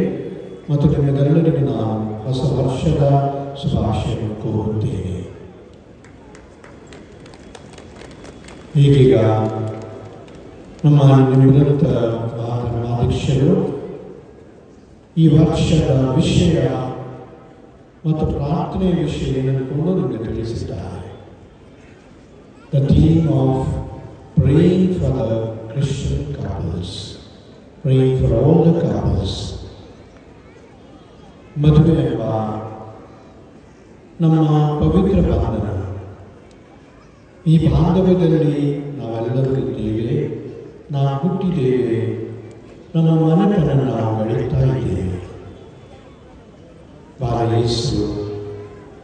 ಮತ್ತು ನಿಮಗೆಲ್ಲರಿಗೂ ನಾವು ಹೊಸ ವರ್ಷದ ಶುಭಾಶಯವನ್ನು ಕೋರುತ್ತೇವೆ. ಈಗೀಗ ನಮ್ಮ ನಿವೃತ್ತ ಧರ್ಮಾಧ್ಯಕ್ಷರು ಈ ವರ್ಷದ ವಿಷಯ ಮತ್ತು ಪ್ರಾರ್ಥನೆಯ ವಿಷಯ ಏನನ್ನು ನಿಮಗೆ ತಿಳಿಸಿದ್ದಾರೆ. The theme of praying for the Christian couples, praying for all the couples. ಮದುವೆ ಎಂಬ ನಮ್ಮ ಪವಿತ್ರ ಬಾಂಧವ, ಈ ಬಾಂಧವ್ಯದಲ್ಲಿ ನಾವೆಲ್ಲರೂ ಇದ್ದೇವೆ, ನಾವು ಹುಟ್ಟಿದ್ದೇವೆ, ನಮ್ಮ ಮನೆತನವನ್ನು ನಾವು ಬೆಳೀತಾ ಇದ್ದೇವೆ. ಬಾಲ ಯೇಸು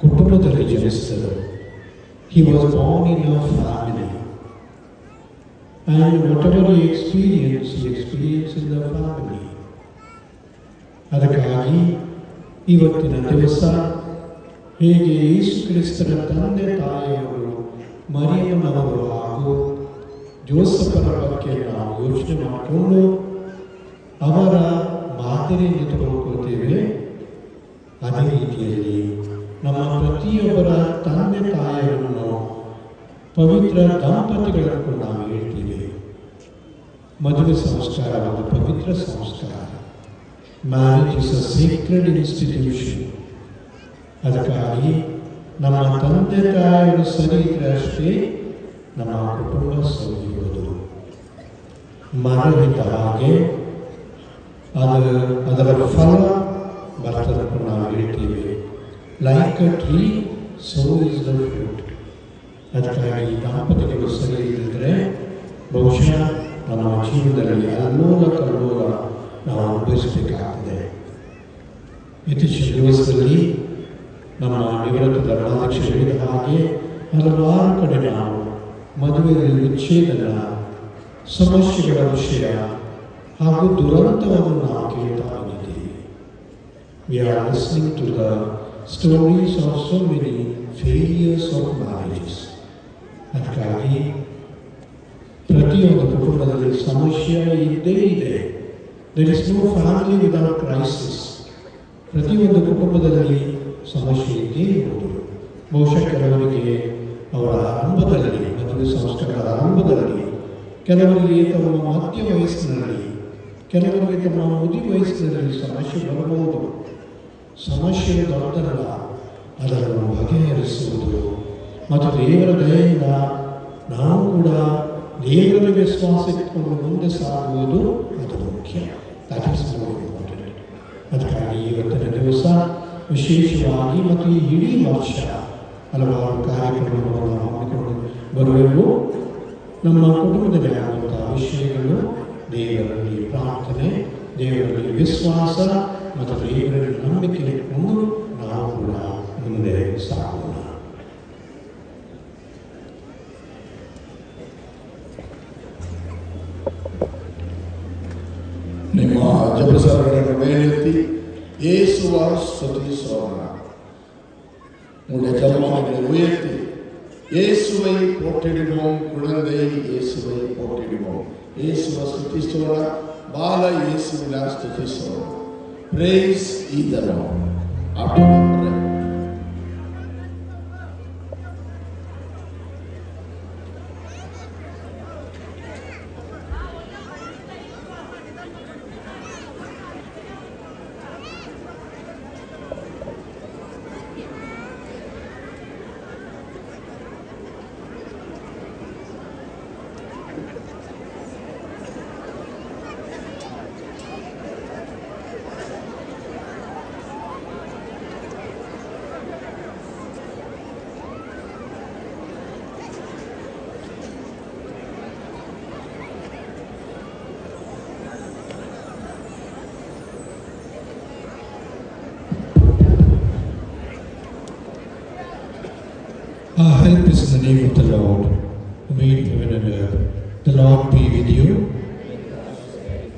ಕುಟುಂಬದಲ್ಲಿ ಜನಿಸಿದರು. He was born in a family. And whatever he experienced in the family. ಅದಕ್ಕಾಗಿ ಇವತ್ತಿನ ದಿವಸ ಹೇಗೆ ಯೇಸು ಕ್ರಿಸ್ತರ ತಂದೆ ತಾಯಿಯವರು, ಮರಿಯಮ್ಮನವರು ಹಾಗೂ ಜೋಸಫರ ಬಗ್ಗೆ ನಾವು ಯೋಚನೆ ಮಾಡಿಕೊಂಡು ಅವರ ಮಾದರಿಯನ್ನು ತೆಗೆದುಕೊಳ್ತೇವೆ, ಅದೇ ರೀತಿಯಲ್ಲಿ ನಮ್ಮ ಪ್ರತಿಯೊಬ್ಬರ ತಂದೆ ತಾಯಿಯನ್ನು ಪವಿತ್ರ ದಂಪತಿಗಳನ್ನು ನಾವು ಹೇಳ್ತೀವಿ. ಮದುವೆ ಸಂಸ್ಕಾರ ಒಂದು ಪವಿತ್ರ ಸಂಸ್ಕಾರ. Marriage is a secret institution. ಅದಕ್ಕಾಗಿ ನಮ್ಮ ತಂದೆ ತಾಯಿಗಳು ಸರಿ ಇದ್ರೆ ಅಷ್ಟೇ ನಮ್ಮ ಕುಟುಂಬ ಸರಿಯುವುದು. ಮರವಿದ್ದ ಹಾಗೆ ಅದರ ಫಲ ಬರ್ತದನ್ನು ನಾವು ಹೇಳ್ತೀವಿ. Like a tree so is the fruit. ಅದಕ್ಕಾಗಿ ದಾಂಪತ್ಯಗಳು ಸರಿ ಇದ್ದರೆ ಬಹುಶಃ ನಮ್ಮ ಜೀವನದಲ್ಲಿ ಅಲ್ಲೋಲ ಕಲ್ಲೋಲ ನಾವು ಅನುಭವಿಸಬೇಕಾಗ್ತದೆ. ಇತ್ತೀಚಿನ ದಿವಸದಲ್ಲಿ ನಮ್ಮ ನಿವೃತ್ತ ಧರ್ಮಾಧ್ಯಕ್ಷರು ಹೇಳಿದ ಹಾಗೆ ಹಲವಾರು ಕಡೆ ನಾವು ಮದುವೆಯಲ್ಲಿ ವಿಚ್ಛೇದನ ಸಮಸ್ಯೆಗಳ ವಿಷಯ ಹಾಗೂ ದುರಂತವನ್ನು ನಾವು ಕೇಳ್ತಾ ಬಂದಿದ್ದೀವಿ. We are listening to the stories of so many failures of marriages. ಅದಕ್ಕಾಗಿ ಪ್ರತಿಯೊಂದು ಕುಟುಂಬದಲ್ಲಿ ಸಮಸ್ಯೆ ಇದ್ದೇ ಇದೆ. There is no family without crisis. ಪ್ರತಿಯೊಂದು ಕುಟುಂಬದಲ್ಲಿ ಸಮಸ್ಯೆ ಇದ್ದೇ ಇರುವುದು. ಬಹುಶಃ ಕೆಲವರಿಗೆ ಅವರ ಆರಂಭದಲ್ಲಿ, ಮದುವೆ ಸಂಸ್ಕಾರದ ಆರಂಭದಲ್ಲಿ, ಕೆಲವರಿಗೆ ತಮ್ಮ ಮಧ್ಯ ವಯಸ್ಸಿನಲ್ಲಿ, ಕೆಲವರಿಗೆ ತಮ್ಮ ಮುದಿ ವಯಸ್ಸಿನಲ್ಲಿ ಸಮಸ್ಯೆ ಬರಬಹುದು. ಸಮಸ್ಯೆ ದೊಡ್ಡದಲ್ಲ, ಅದನ್ನು ಬಗೆಹರಿಸುವುದು ಮತ್ತು ದೇವರ ದಯೆಯಿಂದ ನಾವು ಕೂಡ ದೇವರ ವಿಶ್ವಾಸ ಇಟ್ಟುಕೊಂಡು ಮುಂದೆ ಸಾಗುವುದು ಅದು ಮುಖ್ಯ. That is more important. ಅದಕ್ಕಾಗಿ ಇವತ್ತಿನ ದಿವಸ ವಿಶೇಷವಾಗಿ ಮತ್ತು ಈ ಇಡೀ ವರ್ಷ ಹಲವಾರು ಕಾರ್ಯಕ್ರಮಗಳನ್ನು ಹಮ್ಮಿಕೊಂಡು ಬರುವೆವು. ನಮ್ಮ ಕುಟುಂಬದಲ್ಲಿ ಆಗುವಂತಹ ವಿಷಯಗಳು ದೇವರಲ್ಲಿ ಪ್ರಾರ್ಥನೆ, ದೇವರಲ್ಲಿ ವಿಶ್ವಾಸ ಮತ್ತು ದೇವರಲ್ಲಿ ನಂಬಿಕೆ ಇಟ್ಟುಕೊಂಡು ನಾವು ಕೂಡ ಮುಂದೆ ಸಾಗೋಣ. ನಿಮ್ಮ ಜಪಸರಗಳನ್ನು ಮೇಲೆತ್ತಿ ಯೇಸುವ ಸ್ತುತಿಸೋಣ. உங்களுடைய ஜெபமானங்களை உயர்த்தி இயேசுவை போற்றிடுவோம். குழந்தை இயேசுவை போற்றிடுவோம். இயேசுவை ஸ்துதிசோಣ. ಬಾಲ ಯೇಸುವಿನ ಸ್ತುತಿಸೋಣ. Praise ye the Lord. After the prayer. Our help is in the name of the Lord, who made heaven and earth. The Lord be with you.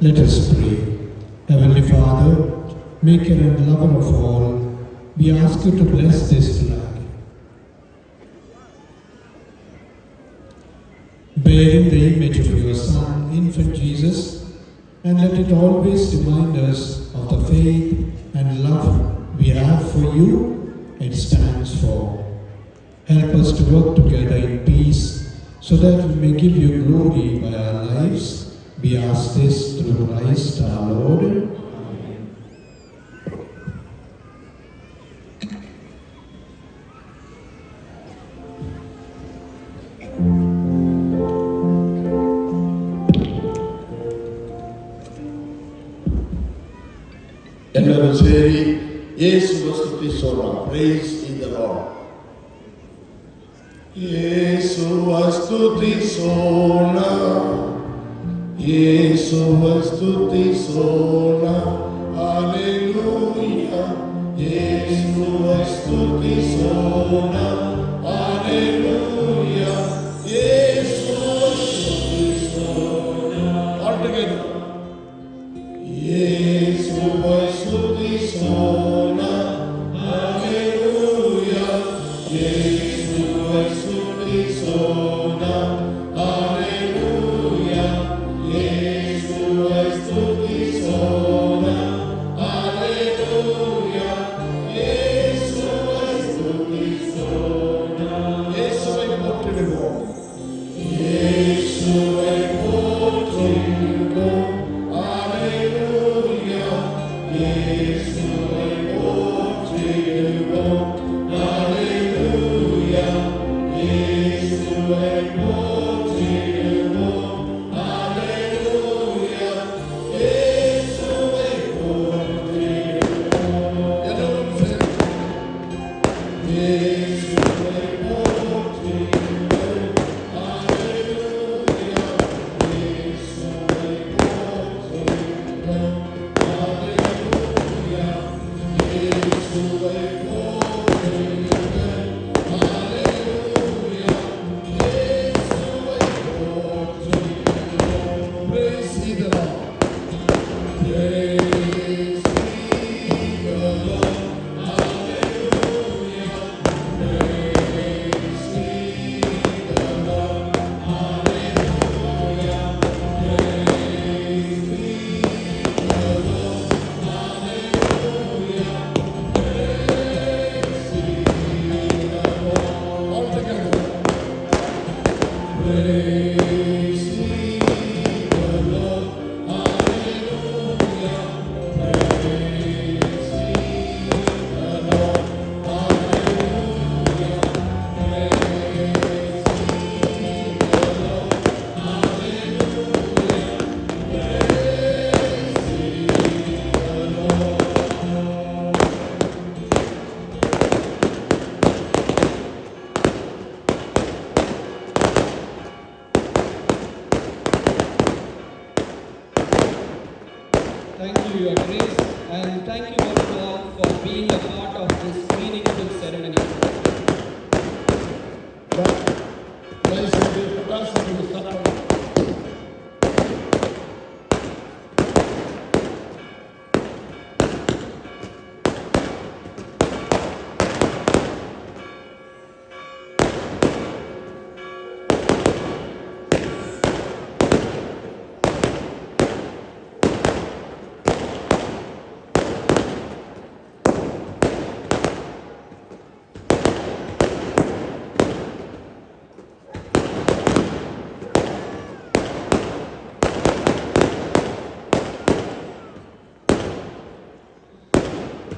Let us pray. Heavenly Father, Maker and Lover of all, we ask you to bless this flag, bearing the image of your Son, infant Jesus, and let it always remind us of the faith and love we have for you it stands for. Help us to work together in peace so that we may give you glory by our lives. We ask this through Christ our Lord. Amen. ಎಲ್ಲರೂ ಸೇರಿ ಯೇಸುவை ಸ್ತುತಿಸೋಣ. Praise ye the Lord. ಯೇಸುவை ಸ್ತುತಿಸೋಣ, ಯೇಸುவை ಸ್ತುತಿಸೋಣ, hallelujah. ಯೇಸುவை ಸ್ತುತಿಸೋಣ, ಹಲ್ಲೆಲೂಯಾ. ಯೇಸುவை ಸ್ತುತಿಸೋಣ. All together. ಯೇಸುவை ಸ್ತುತಿಸೋಣ, ಹಲ್ಲೆಲೂಯಾ. ಯೇಸುவை ಸ್ತುತಿಸೋಣ, ಹಲ್ಲೆಲೂಯಾ. ಯೇಸುவை ಸ್ತುತಿಸೋಣ, ಹಲ್ಲೆಲೂಯಾ. ಯೇಸುவை ಸ್ತುತಿಸೋಣ. ಯೇಸುவை போற்றிடுவோம். ಯೇಸುவை போற்றிடுவோம். ஹல்லேலூயா. இயேசுவை போற்றிடுவோம். ஹல்லேலூயா. இயேசுவை போற்றிடுவோம். ஹல்லேலூயா. இயேசுவை போற்றிடுவோம். எல்லாரும் சேர்ந்து இயேசுவை போற்றிடுவோம். ஹல்லேலூயா. இயேசுவை போற்றிடுவோம். ஹல்லேலூயா. இயேசுவை போற்றிடுவோம். ஹல்லேலூயா. இயேசுவை Praise ye the Lord. Hallelujah. Praise ye the Lord. Hallelujah. Praise ye the Lord. Hallelujah. Praise ye the Lord. Thank you, Your Grace, and thank you once more for being a part of this meaningful ceremony. ದಯವಿಟ್ಟು ಪ್ರಕಾಶವನ್ನು ಸ್ಥಾಪನೆ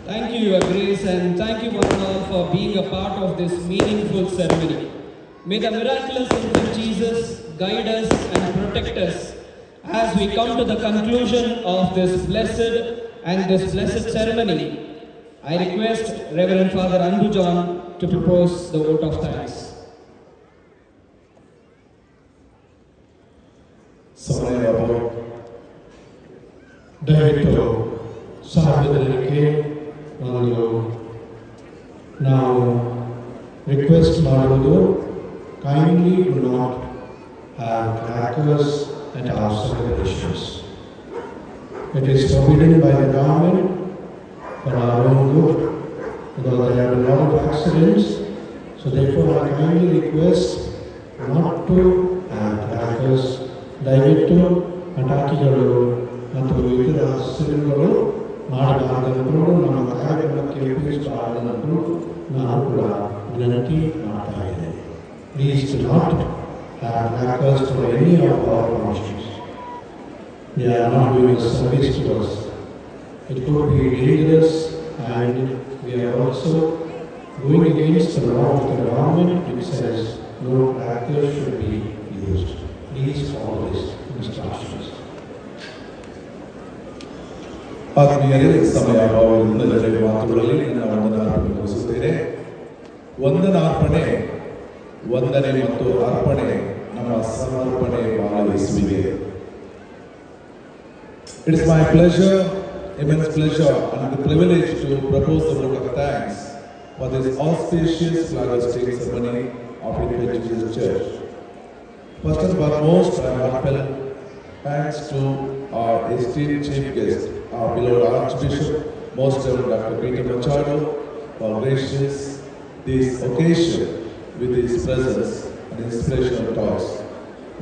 Thank you, Your Grace, and thank you one and all for being a part of this meaningful ceremony. May the miraculous infant Jesus guide us and protect us as we come to the conclusion of this blessed ceremony. I request Reverend Father Anbu John to propose the vote of thanks. ಸಮಯ ದಯವಿಟ್ಟು ಸಾರ್ವಜನಿಕರಿಗೆ ನಾವು request ಮಾಡುವುದು kindly do not have crackers at our celebrations. It is forbidden by the government for our own good because there have been a lot of accidents. So therefore I kindly request not to have crackers. ದಯವಿಟ್ಟು ಪಟಾಕಿಗಳು ಮತ್ತು ಇತರ ಹಸಿರುಗಳು ಮಾಡಬಾರದೆಂದು ನಮ್ಮ ಕಾರ್ಯಕ್ರಮಕ್ಕೆ ಉಪಯೋಗಿಸಬಾರದೆಂದು ನಾನು ಕೂಡ ವಿನಂತಿ ಮಾಡ್ತಾ ಇದ್ದೇನೆ. Please do not have crackers for any of our functions. They are not doing a service to us. It could be dangerous, and we are also going against the law of the government which says no crackers should be used. Please follow this instructions. ಆತ್ಮೀಯರೇ, ಸಮಯ ಅಭಾವದಿಂದ ಎರಡು ಮಾತುಗಳಲ್ಲಿ ನನ್ನ ವಂದನಾರ್ಪಣೆ ಮುಗಿಸುತ್ತೇನೆ. ವಂದನಾರ್ಪಣೆ, ವಂದನೆ ಮತ್ತು ಅರ್ಪಣೆ ನಮ್ಮ ಸಮರ್ಪಣೆ ಭಾಗವಹಿಸುವಿಕೆ. It is my pleasure, immense pleasure and the privilege to propose the vote of thanks for this auspicious flag hosting ceremony of Infant Jesus Church. First and foremost, I heartfelt thanks to our esteemed chief guest, our beloved Archbishop, Most Reverend Dr. Peter Machado, for gracing this occasion with his presence and inspirational talks.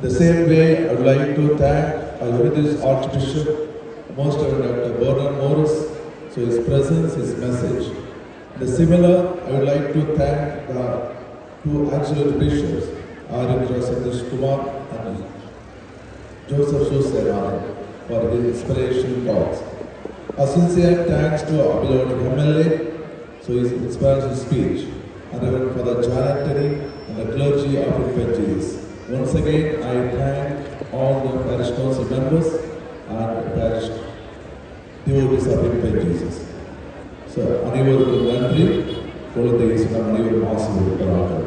The same way, I would like to thank our Heritage Archbishop, Most Reverend Dr. Bernard Morris, for his presence, his message. The similar, I would like to thank the two auxiliary bishops, Arindra Satish Kumar and Joseph Susan, for his inspirational talks. A sincere thanks to our beloved MLA, so his inspirational speech, and Reverend Father Janet Terry and the clergy of Infant Jesus. Once again, I thank all the parish council members and parish devotees of Infant Jesus. So, அனைவருக்கும் நன்றி. குழந்தை இயேசுவின் அனைவரும் ஆசீர்வதிப்பார்கள்.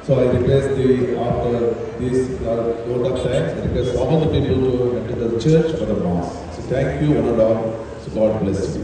So I request after this vote of thanks, I request all the people to enter the church for the mass. So thank you one and all. So God bless you.